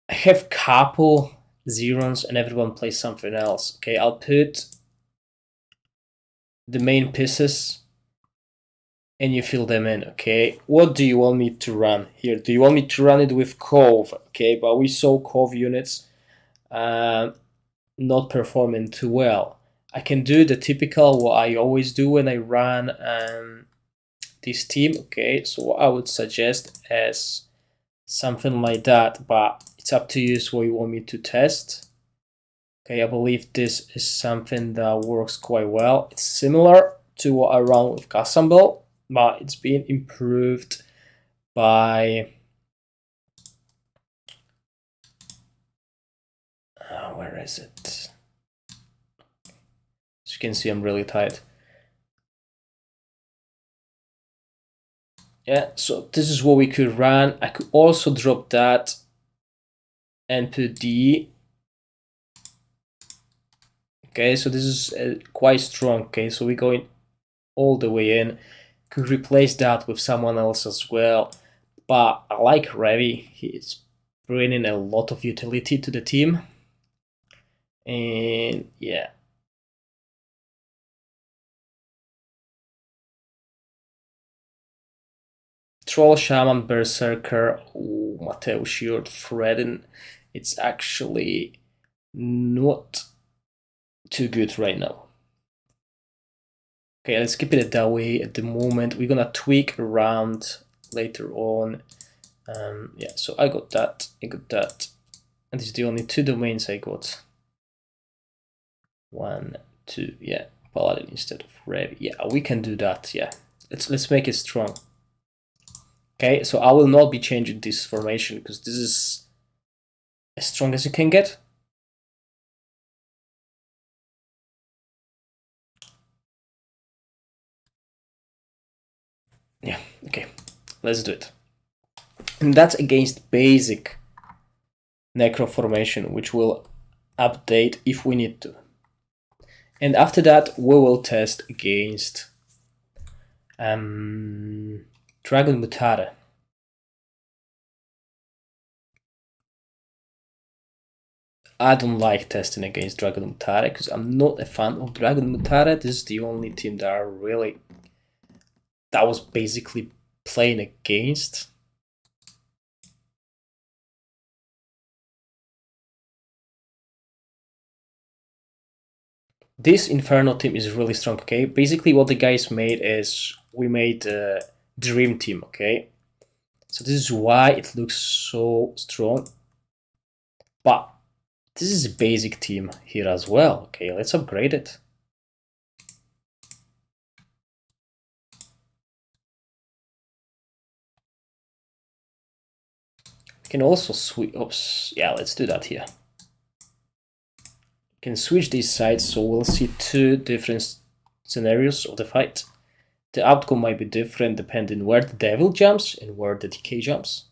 have couple Zerons and everyone plays something else. Okay, I'll put the main pieces and you fill them in. Okay, what do you want me to run here? Do you want me to run it with Cove? Okay, but we saw Cove units not performing too well. I can do the typical what I always do when I run this team. Okay, so what I would suggest is something like that, but it's up to you. So what you want me to test. Okay, I believe this is something that works quite well. It's similar to what I run with Kasambo, but it's been improved by where is it? As you can see, I'm really tired. Yeah, so this is what we could run. I could also drop that and put D. Okay, so this is quite strong. Okay, so we're going all the way in. Could replace that with someone else as well. But I like Revi. He's bringing a lot of utility to the team. And yeah. Troll, Shaman, Berserker, Mateo Shield, Fredden. It's actually not too good right now. Okay, let's keep it that way at the moment. We're gonna tweak around later on. Yeah, so I got that, and this is the only two domains I got. 1, 2, yeah, Paladin instead of Rev. Yeah, we can do that. Yeah, let's make it strong. Okay, so I will not be changing this formation because this is as strong as you can get. Yeah, okay, let's do it. And that's against basic necro formation, which will update if we need to. And after that, we will test against Dragon Mutare. I don't like testing against Dragon Mutare because I'm not a fan of Dragon Mutare. This is the only team that I was basically playing against. This Inferno team is really strong, okay? Basically what the guys made is, we made a dream team, okay? So this is why it looks so strong. But this is a basic team here as well, okay? Let's upgrade it. We can also switch, oops, yeah, let's do that here. We can switch these sides, so we'll see two different scenarios of the fight. The outcome might be different depending where the devil jumps and where the decay jumps.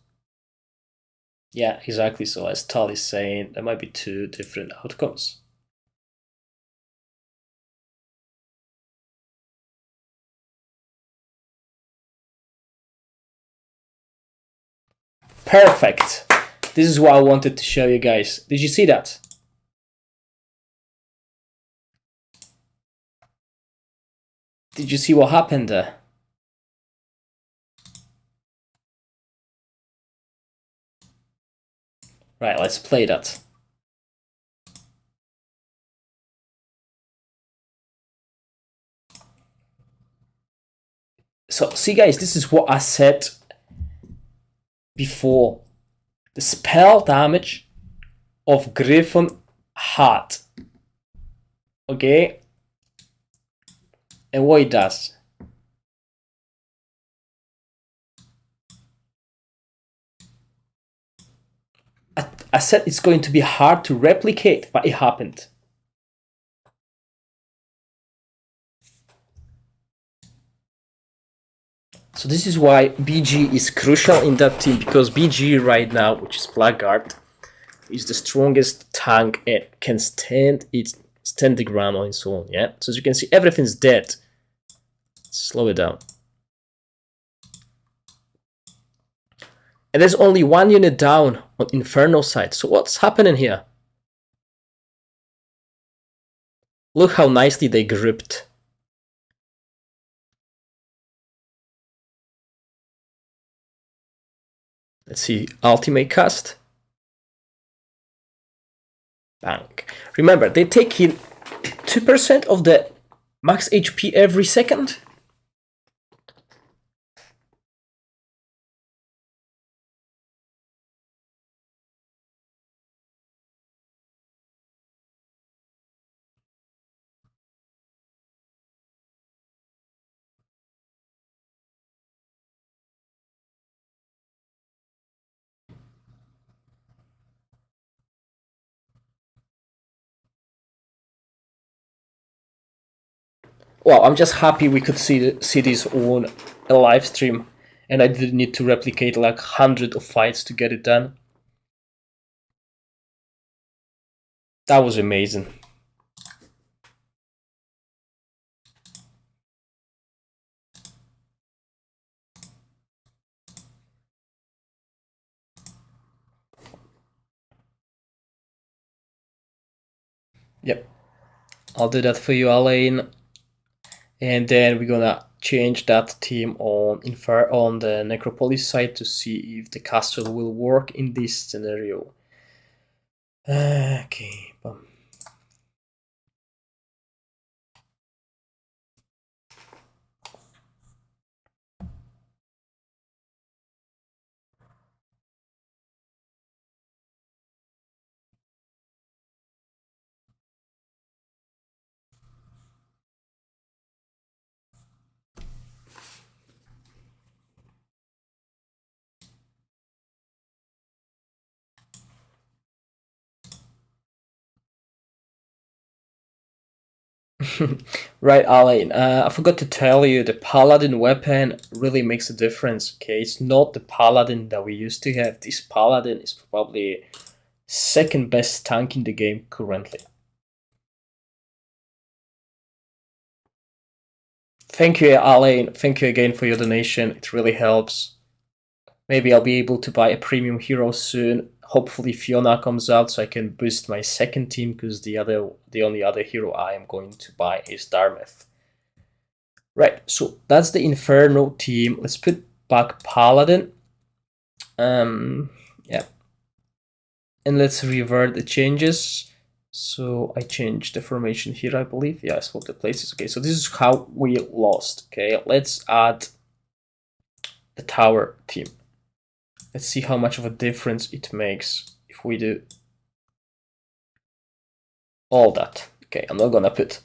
Yeah, exactly. So as Tal is saying, there might be two different outcomes. Perfect. This is what I wanted to show you guys. Did you see that? Did you see what happened there? Right, let's play that. So, see guys, this is what I said before. The spell damage of Gryphonheart. Okay? And what it does. I said it's going to be hard to replicate, but it happened. So this is why BG is crucial in that team, because BG right now, which is Blackguard, is the strongest tank and can stand the ground on its own. Yeah. So as you can see, everything's dead. Slow it down. And there's only one unit down on Inferno side. So what's happening here? Look how nicely they gripped. Let's see, ultimate cast. Bang. Remember, they take in 2% of the max HP every second. Well, I'm just happy we could see this on a live stream. and I didn't need to replicate like hundreds of fights to get it done. That was amazing. Yep, I'll do that for you, Alain. And then we're gonna change that team on the Necropolis side to see if the castle will work in this scenario. Okay. Right, Alain. I forgot to tell you, the Paladin weapon really makes a difference. Okay, it's not the Paladin that we used to have. This Paladin is probably second best tank in the game currently. Thank you, Alain. Thank you again for your donation. It really helps. Maybe I'll be able to buy a premium hero soon. Hopefully Fiona comes out so I can boost my second team, because the only other hero I am going to buy is Darmeth. Right, so that's the Inferno team. Let's put back Paladin. Yeah. And let's revert the changes. So I changed the formation here, I believe. Yeah, I swapped the places. Okay, so this is how we lost. Okay, let's add the tower team. Let's see how much of a difference it makes if we do all that. Okay, I'm not gonna put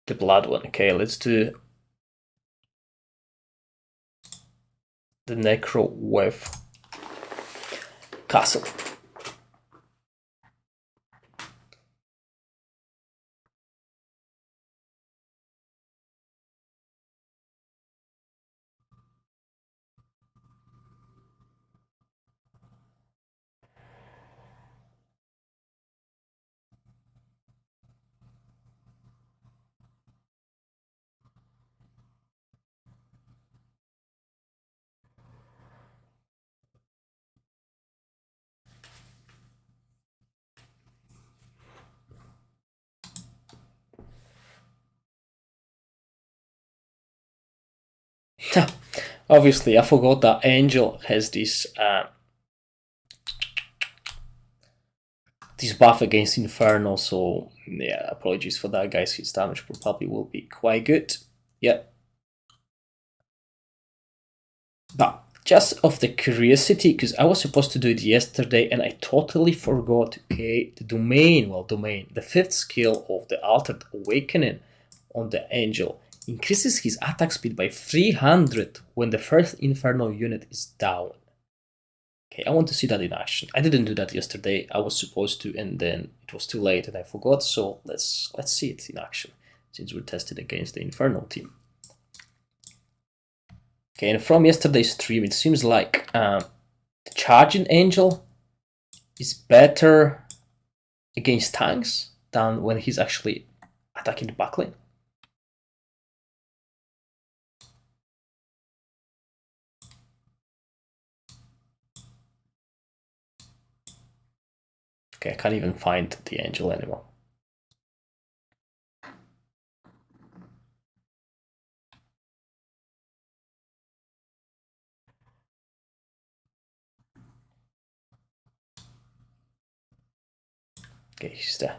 the blood one. Okay, let's do the necro with castle. Obviously, I forgot that Angel has this buff against Inferno, so yeah, apologies for that, guys. His damage probably will be quite good. Yeah. But just of the curiosity, because I was supposed to do it yesterday and I totally forgot, okay, the domain, the fifth skill of the Altered Awakening on the Angel increases his attack speed by 300 when the first Inferno unit is down. Okay, I want to see that in action. I didn't do that yesterday. I was supposed to, and then it was too late and I forgot. So let's see it in action, since we tested against the Inferno team. Okay, and from yesterday's stream, it seems like the Charging Angel is better against tanks than when he's actually attacking the backlane. Okay, I can't even find the Angel anymore. Okay, he's there.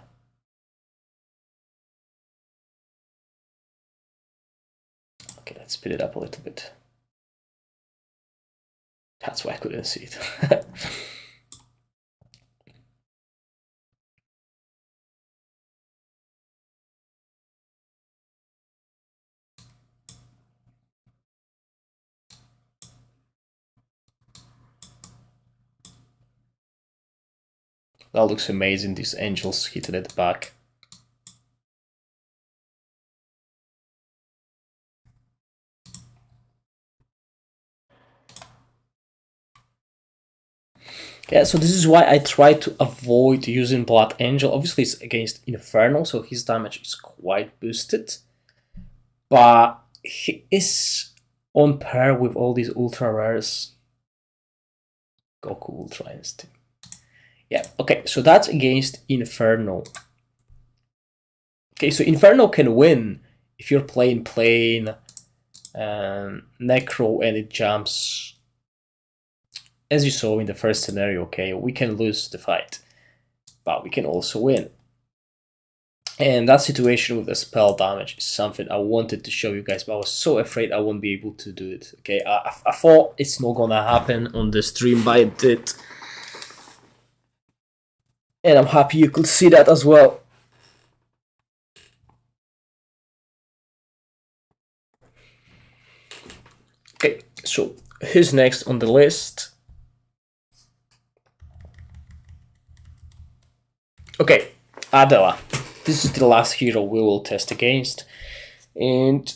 Okay, let's speed it up a little bit. That's why I couldn't see it. That looks amazing, these angels hitting at the back. Yeah, so this is why I try to avoid using Blood Angel. Obviously, it's against Inferno, so his damage is quite boosted. But he is on par with all these ultra rares. Goku Ultra Instinct. Yeah, okay, so that's against Inferno. Okay, so Inferno can win if you're playing plain Necro and it jumps. As you saw in the first scenario, okay, we can lose the fight, but we can also win. And that situation with the spell damage is something I wanted to show you guys, but I was so afraid I won't be able to do it. Okay, I thought it's not gonna happen on the stream, but it did. And I'm happy you could see that as well. Okay, so who's next on the list? Okay, Adela. This is the last hero we will test against. And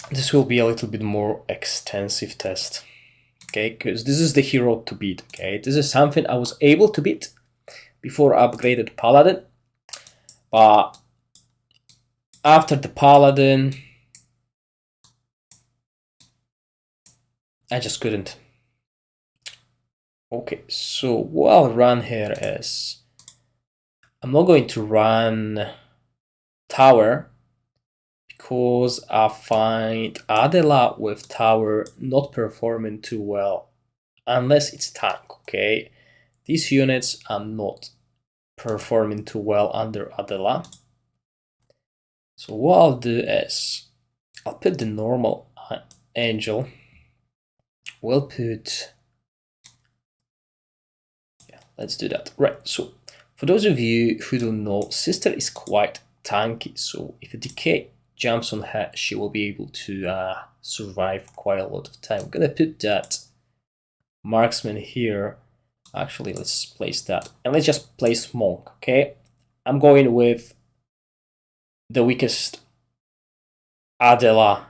this will be a little bit more extensive test. Okay, because this is the hero to beat. Okay, this is something I was able to beat before I upgraded Paladin. But after the Paladin, I just couldn't. Okay, so what I'll run here is I'm not going to run Tower because I find Adela with Tower not performing too well unless it's tank, okay? These units are not performing too well under Adela. So what I'll do is I'll put the normal angel. We'll put, yeah, let's do that. Right, so for those of you who don't know, Sister is quite tanky, so if a decay jumps on her, she will be able to survive quite a lot of time. I'm gonna put that marksman here. Actually, let's place that, and let's just place monk, okay? I'm going with the weakest Adela,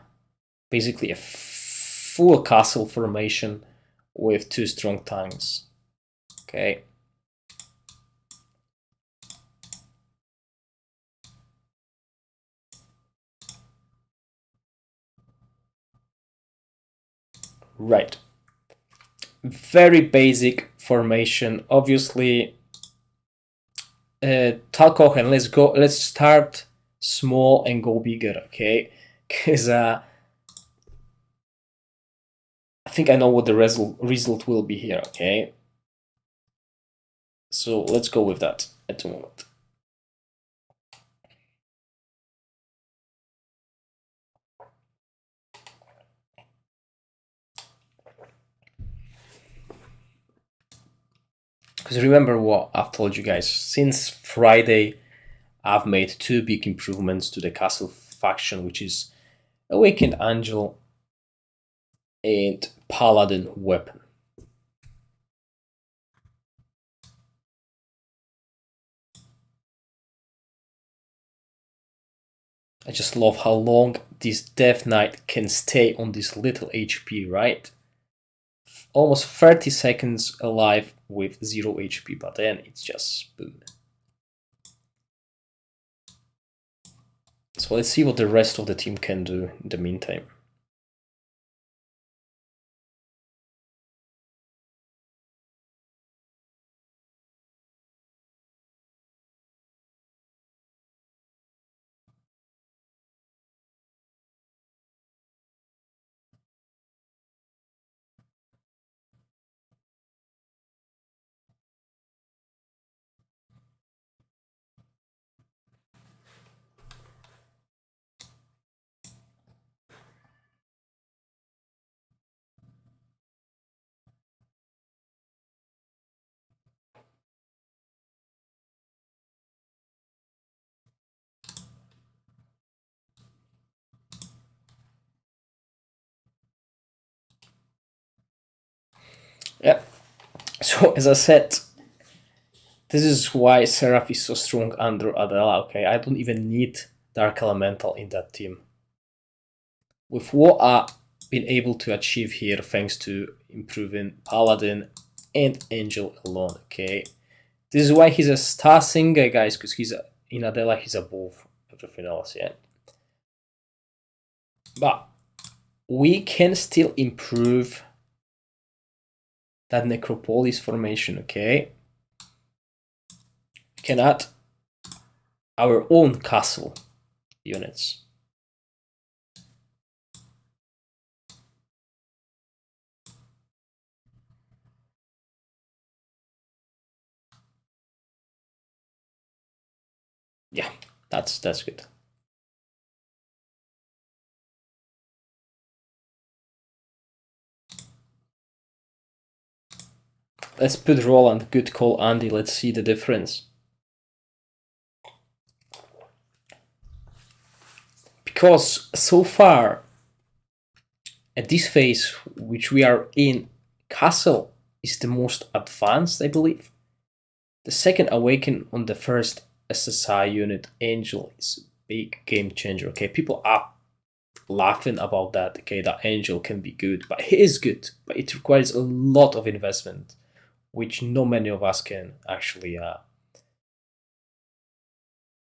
basically a full castle formation with 2 strong tanks, okay? Right. Very basic formation. Obviously, Talkohen, let's start small and go bigger, okay? Because I think I know what the result will be here, okay? So let's go with that at the moment. Because remember what I've told you guys, since Friday, I've made 2 big improvements to the castle faction, which is Awakened Angel and Paladin Weapon. I just love how long this Death Knight can stay on this little HP, right? Almost 30 seconds alive with 0 HP, but then it's just boom. So let's see what the rest of the team can do in the meantime. Yeah, so as I said, this is why Seraph is so strong under Adela, okay? I don't even need Dark Elemental in that team. with what I've been able to achieve here thanks to improving Paladin and Angel alone, okay? This is why he's a star singer, guys, because in Adela he's above everything else, yeah? But we can still improve that Necropolis formation, okay? We can add our own castle units. Yeah, that's good. Let's put Roland. Good call, Andy. Let's see the difference. Because so far, at this phase which we are in, Castle is the most advanced, I believe. The second Awaken on the first SSI unit, Angel, is a big game changer. Okay, people are laughing about that. Okay, that Angel can be good, but he is good, but it requires a lot of investment, which not many of us can actually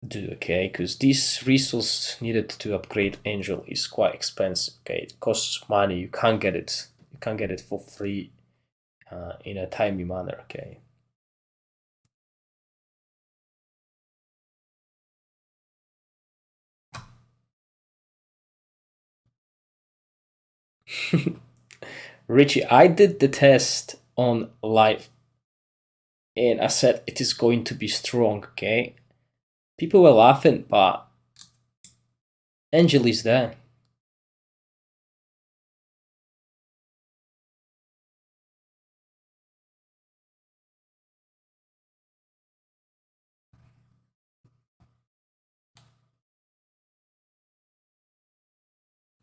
do, okay? Because this resource needed to upgrade Angel is quite expensive, okay? It costs money. You can't get it. You can't get it for free in a timely manner, okay? Richie, I did the test on live and I said it is going to be strong, okay? People were laughing, but Angel is there.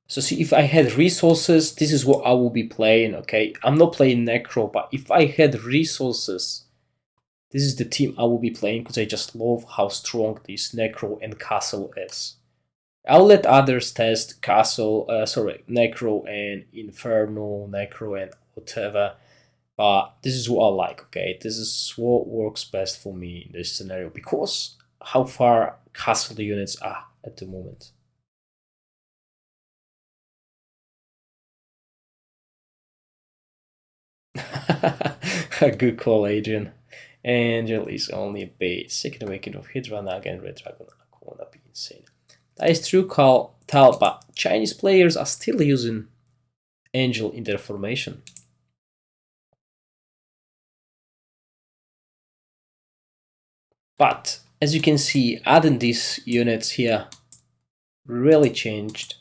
So see, if I had resources, this is what I will be playing, okay? I'm not playing Necro, but if I had resources, this is the team I will be playing because I just love how strong this Necro and Castle is. I'll let others test Necro and Inferno, Necro and whatever, but this is what I like, okay? This is what works best for me in this scenario because how far Castle units are at the moment. A good call, Adrian. Angel is only a bait. Second Awakening of Hydra, Naga, and Red Dragon are gonna be insane. That is true, Tal, but Chinese players are still using Angel in their formation. But as you can see, adding these units here really changed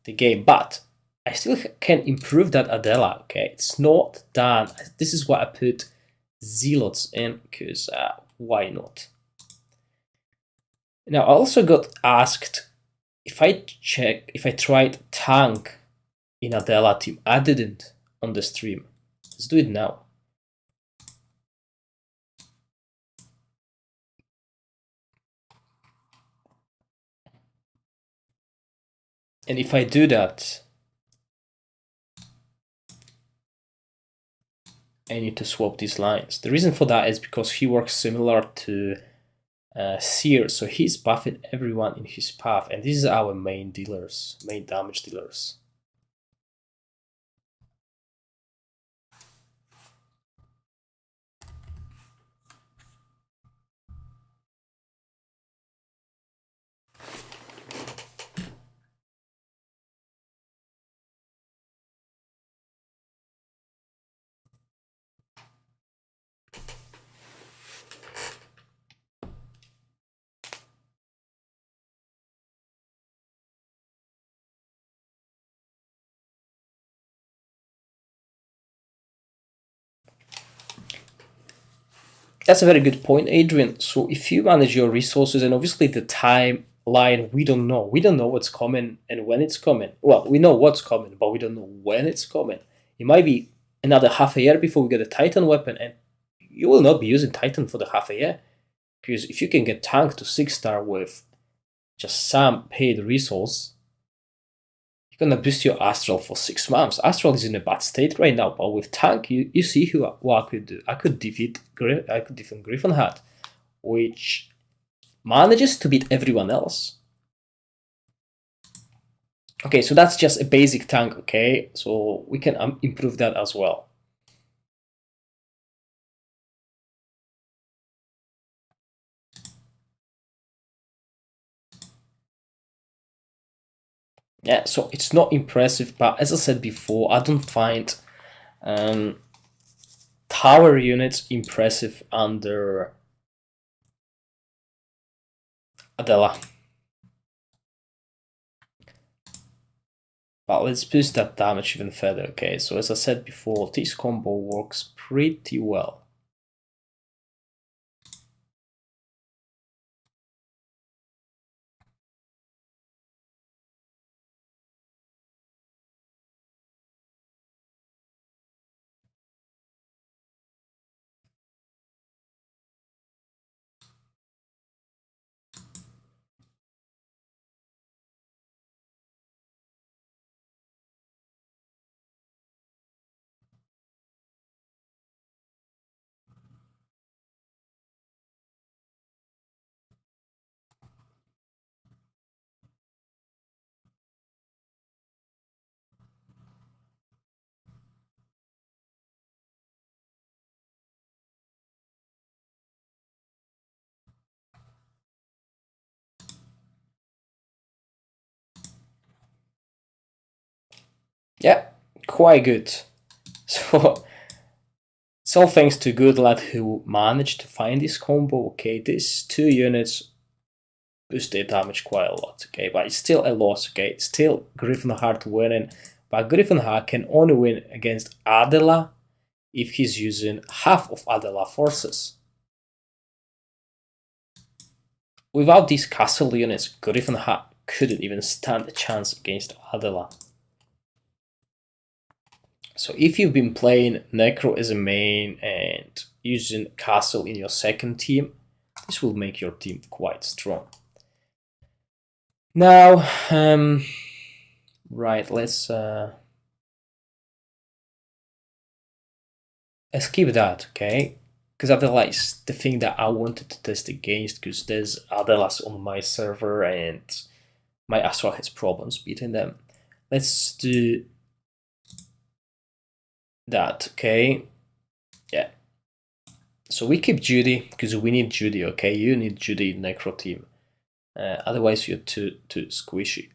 the game. But I still can improve that Adela, okay? It's not done. This is why I put Zealots in, because why not? Now, I also got asked if I tried tank in Adela team. I didn't on the stream. Let's do it now. And if I do that, I need to swap these lines. The reason for that is because he works similar to Seer, so he's buffing everyone in his path, and these are our main dealers, main damage dealers. That's a very good point, Adrian. So if you manage your resources, and obviously the timeline, we don't know. We don't know what's coming and when it's coming. Well, we know what's coming, but we don't know when it's coming. It might be another half a year before we get a Titan weapon, and you will not be using Titan for the half a year. Because if you can get tank to 6-star with just some paid resource, You're gonna boost your Astral for 6 months. Astral is in a bad state right now, but with tank, you see what I could do. I could defeat Gryphonheart, which manages to beat everyone else. Okay, so that's just a basic tank, okay? So we can improve that as well. Yeah, so it's not impressive, but as I said before, I don't find tower units impressive under Adela. But let's boost that damage even further, okay? So as I said before, this combo works pretty well. Yeah, quite good. So it's all thanks to good lad who managed to find this combo. Okay, these 2 units boost their damage quite a lot, okay, but it's still a loss, okay? It's still Gryphonheart winning, but Gryphonheart can only win against Adela if he's using half of Adela forces. Without these castle units, Gryphonheart couldn't even stand a chance against Adela. So if you've been playing Necro as a main and using Castle in your second team, this will make your team quite strong. Now, right, let's skip that, okay? Because Adela is the thing that I wanted to test against, because there's Adelas on my server and my Astral has problems beating them. Let's do that, okay? Yeah. So we keep Judy, because we need Judy, okay? You need Judy in Necro team. Otherwise you're too squishy.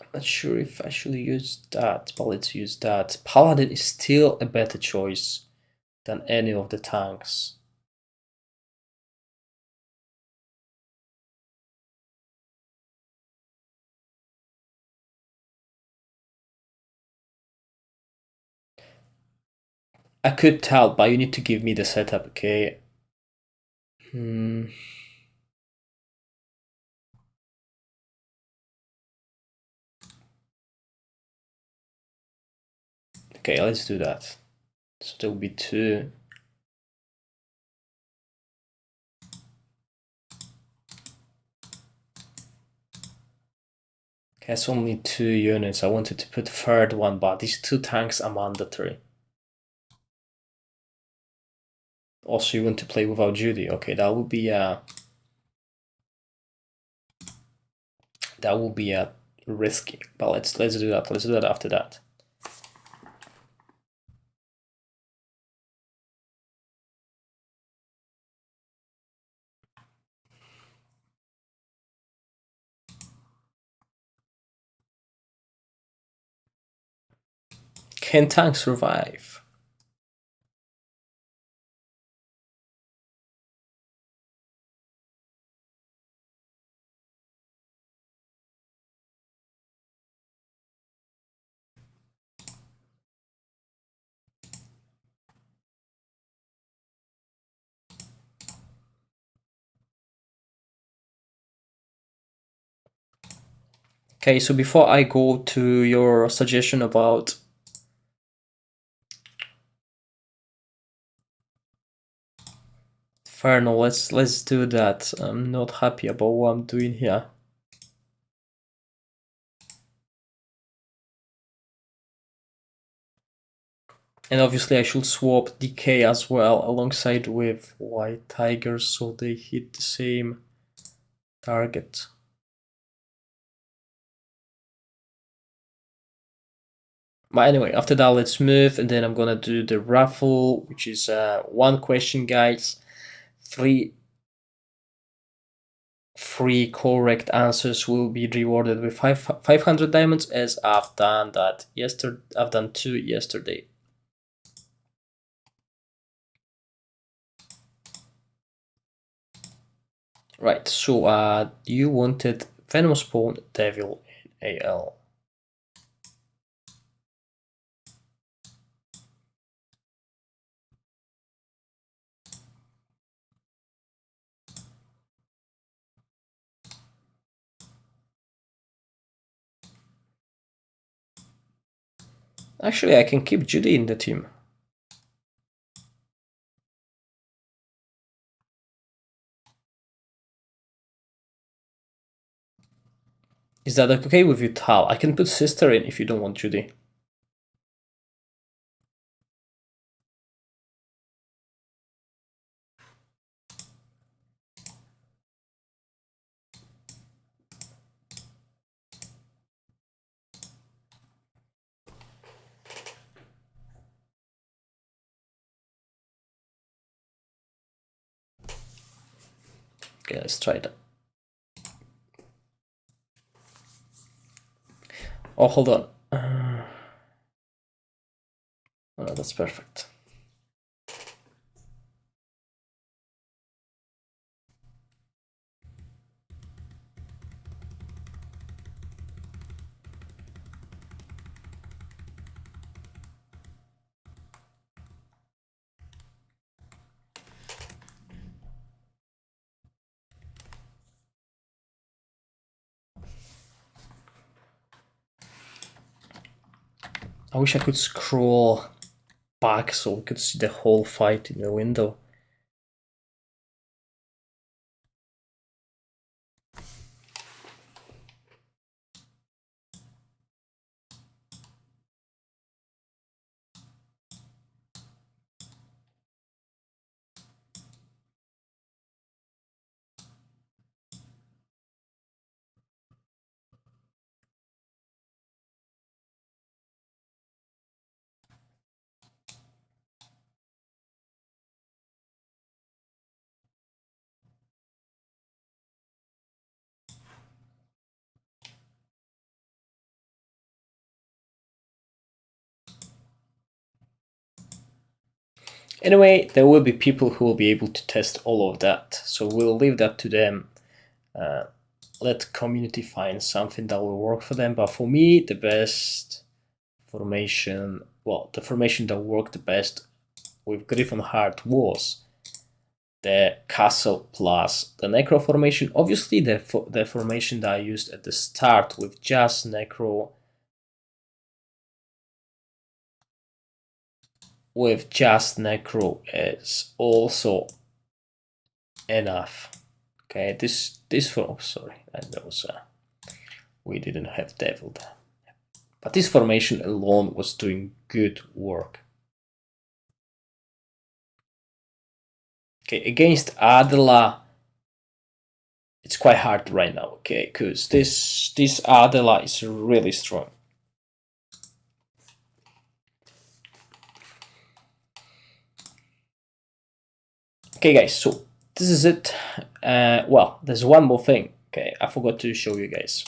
I'm not sure if I should use that, but let's use that. Paladin is still a better choice than any of the tanks. I could tell, but you need to give me the setup, okay? Okay, let's do that. So there will be 2. Okay, it's only 2 units. I wanted to put third one, but these 2 tanks are mandatory. Also, you want to play without Judy. Okay, that would be risky. But let's do that. Let's do that after that. Can tanks survive? Okay, so before I go to your suggestion about Inferno, let's do that. I'm not happy about what I'm doing here. And obviously I should swap decay as well alongside with white tigers so they hit the same target. But anyway, after that let's move, and then I'm gonna do the raffle, which is one question, guys. Three correct answers will be rewarded with 500 diamonds, as I've done that yesterday. I've done 2 yesterday. Right, so you wanted Venom Spawn, Devil, and AL. Actually, I can keep Judy in the team. Is that okay with you, Tal? I can put Sister in if you don't want Judy. Okay, let's try that. Oh, hold on. Oh, no, that's perfect. I wish I could scroll back so we could see the whole fight in the window. Anyway, there will be people who will be able to test all of that, so we'll leave that to them. Let community find something that will work for them. But for me, the best formation, well, the formation that worked the best with Gryphonheart was the castle plus the necro formation. Obviously, the formation that I used at the start with just necro, is also enough. Okay, this for sorry, that was we didn't have devil there. But this formation alone was doing good work. Okay, against Adela, it's quite hard right now, okay, because this Adela is really strong. Okay, guys, so this is it. Well, there's one more thing. Okay, I forgot to show you guys.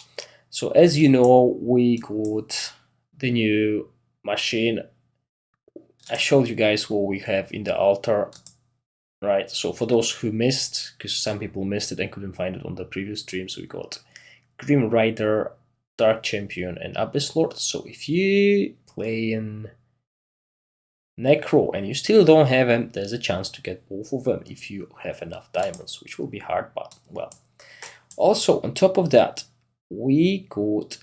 So as you know, we got the new machine. I showed you guys what we have in the altar, right? So for those who missed, because some people missed it and couldn't find it on the previous streams, we got Grim Rider, Dark Champion, and Abyss Lord. So if you play in Necro and you still don't have them, there's a chance to get both of them if you have enough diamonds, which will be hard, but well. Also, on top of that, we got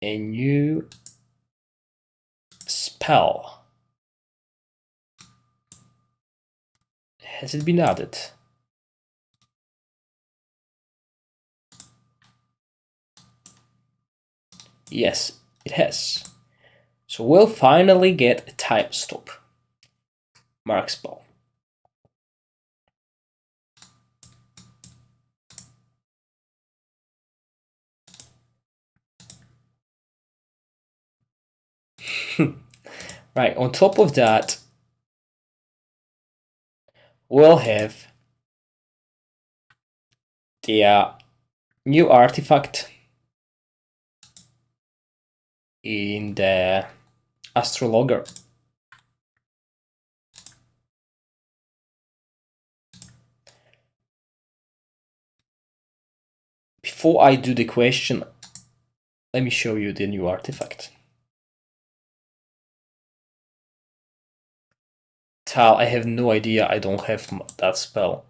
a new spell. Has it been added? Yes, it has. So we'll finally get a time stop. Mark spell. Right, on top of that, we'll have the new artifact in the Astral. Before I do the question, let me show you the new artifact. Tal, I have no idea, I don't have that spell.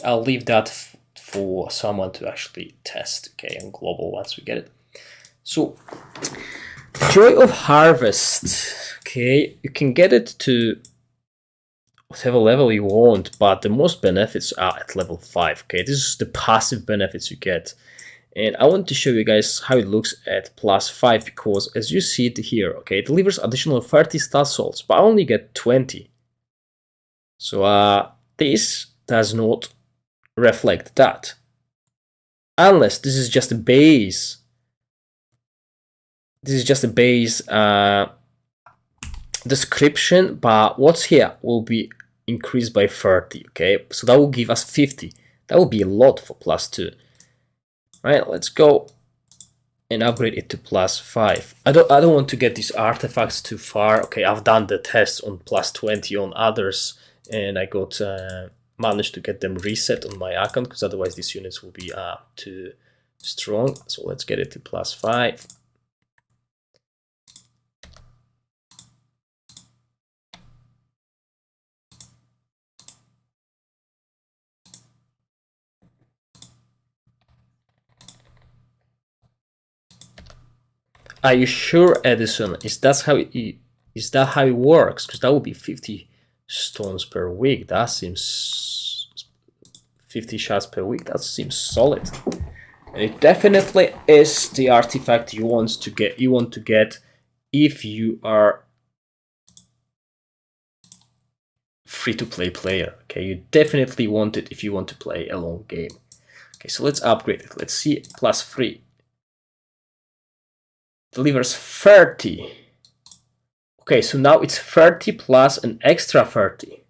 I'll leave that for someone to actually test, okay, on global once we get it. So, Joy of Harvest, okay, you can get it to whatever level you want, but the most benefits are at level 5, okay, this is the passive benefits you get. And I want to show you guys how it looks at +5, because as you see it here, okay, it delivers additional 30 star souls, but I only get 20. So this does not reflect that. Unless this is just a base. This is just a base description, but what's here will be increased by 30, okay? So that will give us 50. That will be a lot for +2. Right, let's go and upgrade it to +5. I don't want to get these artifacts too far. Okay, I've done the tests on +20 on others, and I got managed to get them reset on my account, because otherwise these units will be too strong. So let's get it to +5. Are you sure, Edison? Is that how it works? Because that would be 50 stones per week. That seems 50 shots per week. That seems solid. And it definitely is the artifact you want to get. You want to get if you are free-to-play player. Okay, you definitely want it if you want to play a long game. Okay, so let's upgrade it. Let's see, +3. Delivers 30. Okay, so now it's 30 plus an extra 30.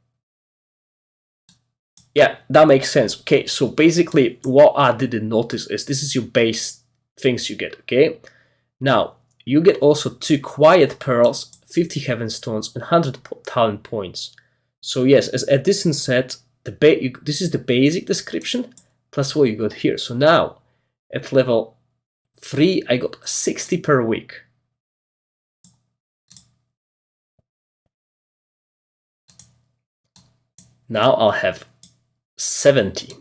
Yeah, that makes sense. Okay, so basically what I didn't notice is this is your base things you get, okay? Now, you get also 2 quiet pearls, 50 heaven stones, and 100 talent points. So yes, as Edison said, this is the basic description plus what you got here. So now, at level 3, I got 60 per week. Now I'll have 70.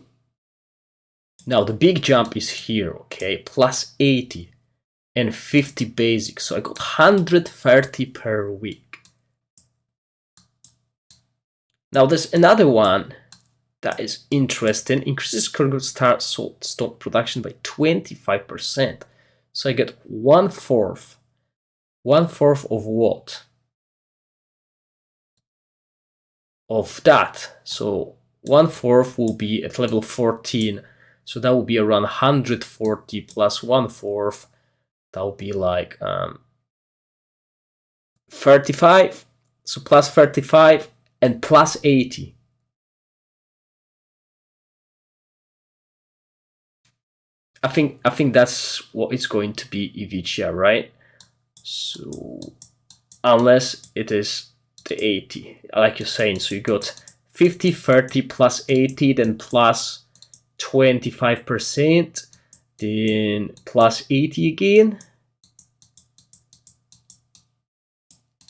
Now the big jump is here, okay, +80 and 50 basic. So I got 130 per week. Now there's another one that is interesting. Increases current star stone production by 25%. So I get 1/4. 1/4 of what? Of that. So 1/4 will be at level 14. So that will be around 140 plus 1/4. That will be like 35. So +35 and +80. I think that's what it's going to be Ivicia, right? So unless it is the 80, like you're saying, so you got 50, 30 plus 80, then plus 25%, then plus 80 again.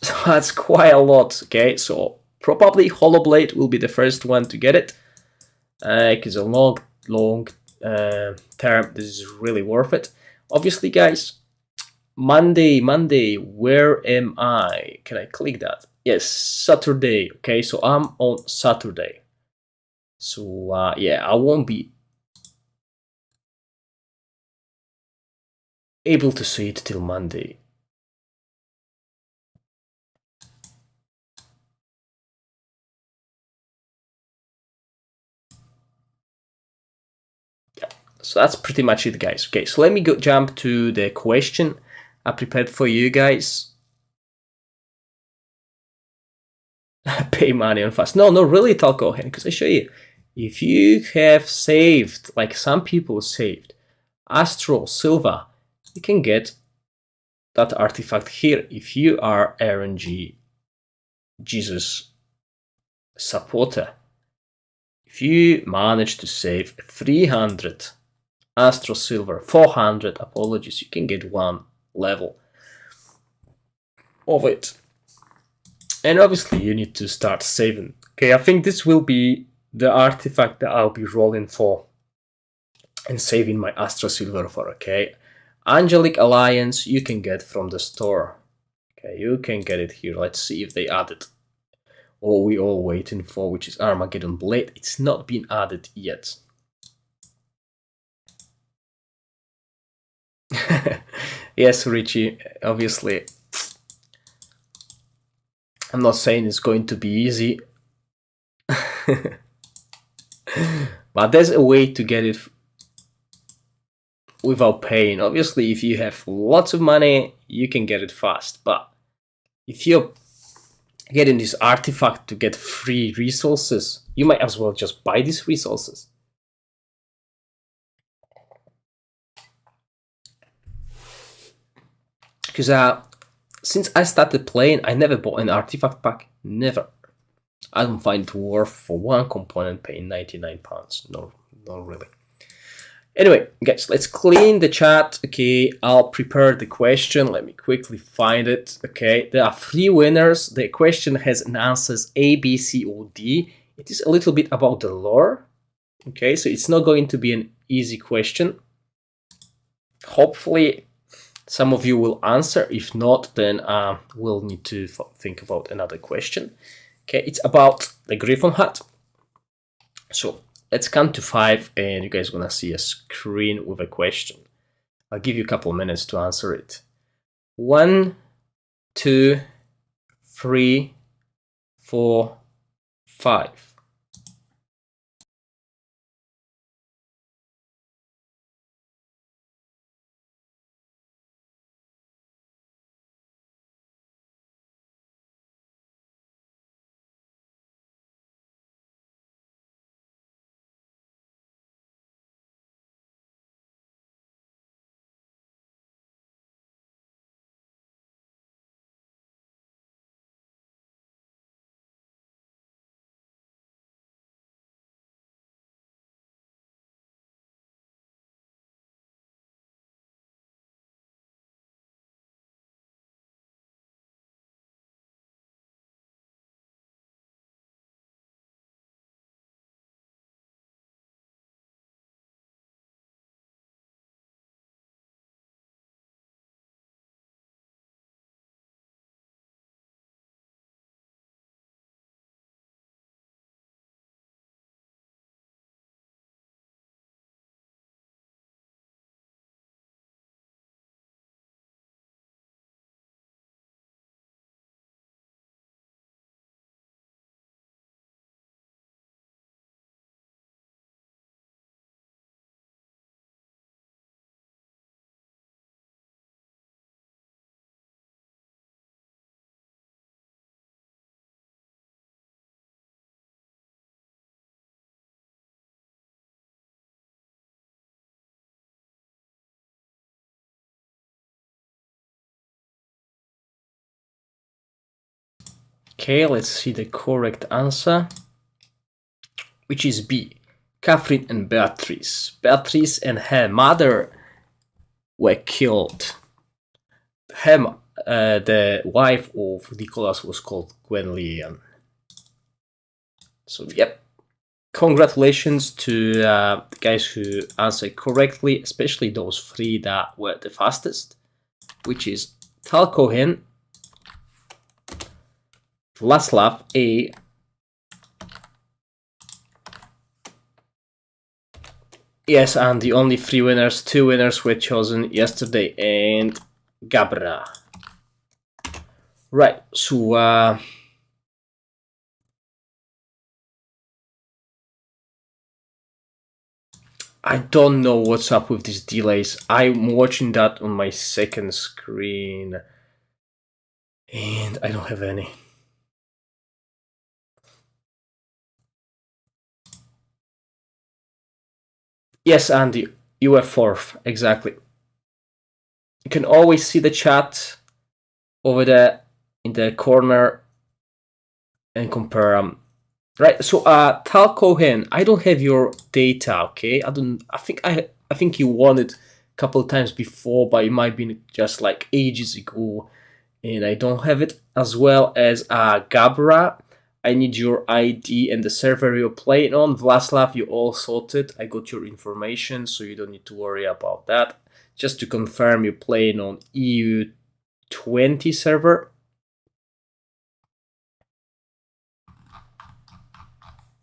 So that's quite a lot, okay? So probably Hollowblade will be the first one to get it, because a long term, this is really worth it. Obviously, guys, Monday, where am I? Can I click that? Yes, Saturday. Okay, so I'm on Saturday. So yeah, I won't be able to see it till Monday. Yeah, so that's pretty much it, guys. Okay, so let me jump to the question I prepared for you guys. Pay money on fast. No, not really, Talcohen, because I show you. If you have saved, like some people saved, Astral Silver, you can get that artifact here if you are RNG Jesus supporter. If you manage to save 300 Astral Silver, 400 apologies, you can get 1 level of it. And obviously you need to start saving. Okay, I think this will be the artifact that I'll be rolling for and saving my Astral Silver for, okay? Angelic Alliance you can get from the store. Okay, you can get it here. Let's see if they add it. All we all waiting for, which is Armageddon Blade. It's not been added yet. Yes, Richie, obviously. I'm not saying it's going to be easy. But there's a way to get it without paying. Obviously, if you have lots of money, you can get it fast. But if you're getting this artifact to get free resources, you might as well just buy these resources. Because since I started playing, I never bought an artifact pack. Never. I don't find it worth for one component paying £99. No, not really. Anyway, guys, let's clean the chat. Okay, I'll prepare the question. Let me quickly find it. Okay, there are 3 winners. The question has an answers A, B, C, or D. It is a little bit about the lore. Okay, so it's not going to be an easy question. Hopefully, some of you will answer. If not, then we'll need to think about another question. Okay, it's about the Gryphonheart. So let's count to 5 and you guys are gonna see a screen with a question. I'll give you a couple of minutes to answer it. 1, 2, 3, 4, 5. Okay, let's see the correct answer, which is B. Catherine and Beatrice. Beatrice and her mother were killed. The wife of Nicholas was called Gwenllian. So, yep. Congratulations to the guys who answered correctly, especially those 3 that were the fastest, which is Talcohen, Vlaslav A, Yes, and the only 3 winners, 2 winners were chosen yesterday, and Gabra. Right, so I don't know what's up with these delays. I'm watching that on my second screen, and I don't have any. Yes, Andy, you were 4th, exactly. You can always see the chat over there in the corner and compare them. Right, so Tal Cohen, I don't have your data, okay? I think you won it a couple of times before, but it might be just like ages ago, and I don't have it. As well as Gabra, I need your ID and the server you're playing on. Vlaslav, you all sorted. I got your information, so you don't need to worry about that. Just to confirm, you're playing on EU20 server.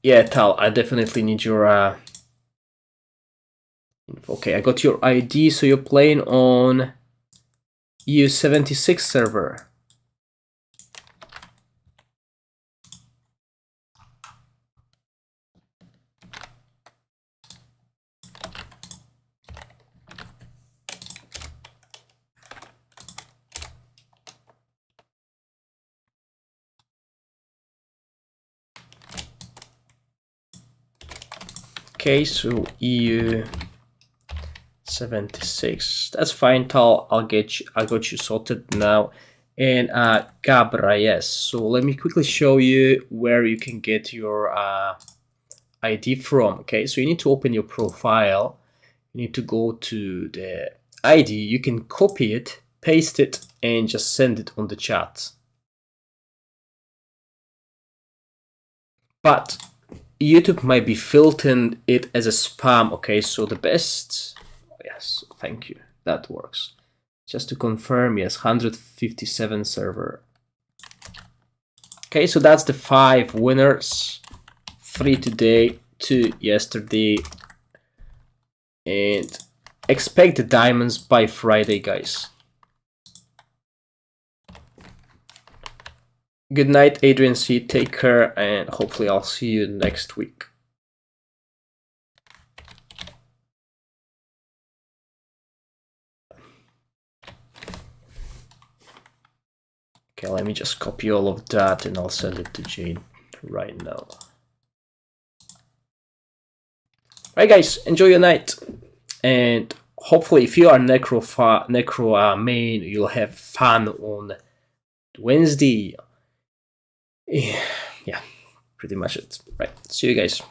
Yeah, Tal, I definitely need your okay, I got your ID, so you're playing on EU76 server. Okay, so EU76. That's fine, Tal. I got you sorted now. And Gabra, yes. So let me quickly show you where you can get your ID from. Okay, so you need to open your profile. You need to go to the ID. You can copy it, paste it, and just send it on the chat. But YouTube might be filtering it as a spam. Okay, so the best, yes, thank you, that works. Just to confirm, yes, 157 server. Okay, so that's the 5 winners, 3 today, 2 yesterday, and expect the diamonds by Friday, guys. Good night, Adrian C. Take care, and hopefully I'll see you next week. Okay, let me just copy all of that and I'll send it to Jane right now. Right, guys, enjoy your night. And hopefully, if you are necro main, you'll have fun on Wednesday. Yeah, pretty much it. Right, see you guys.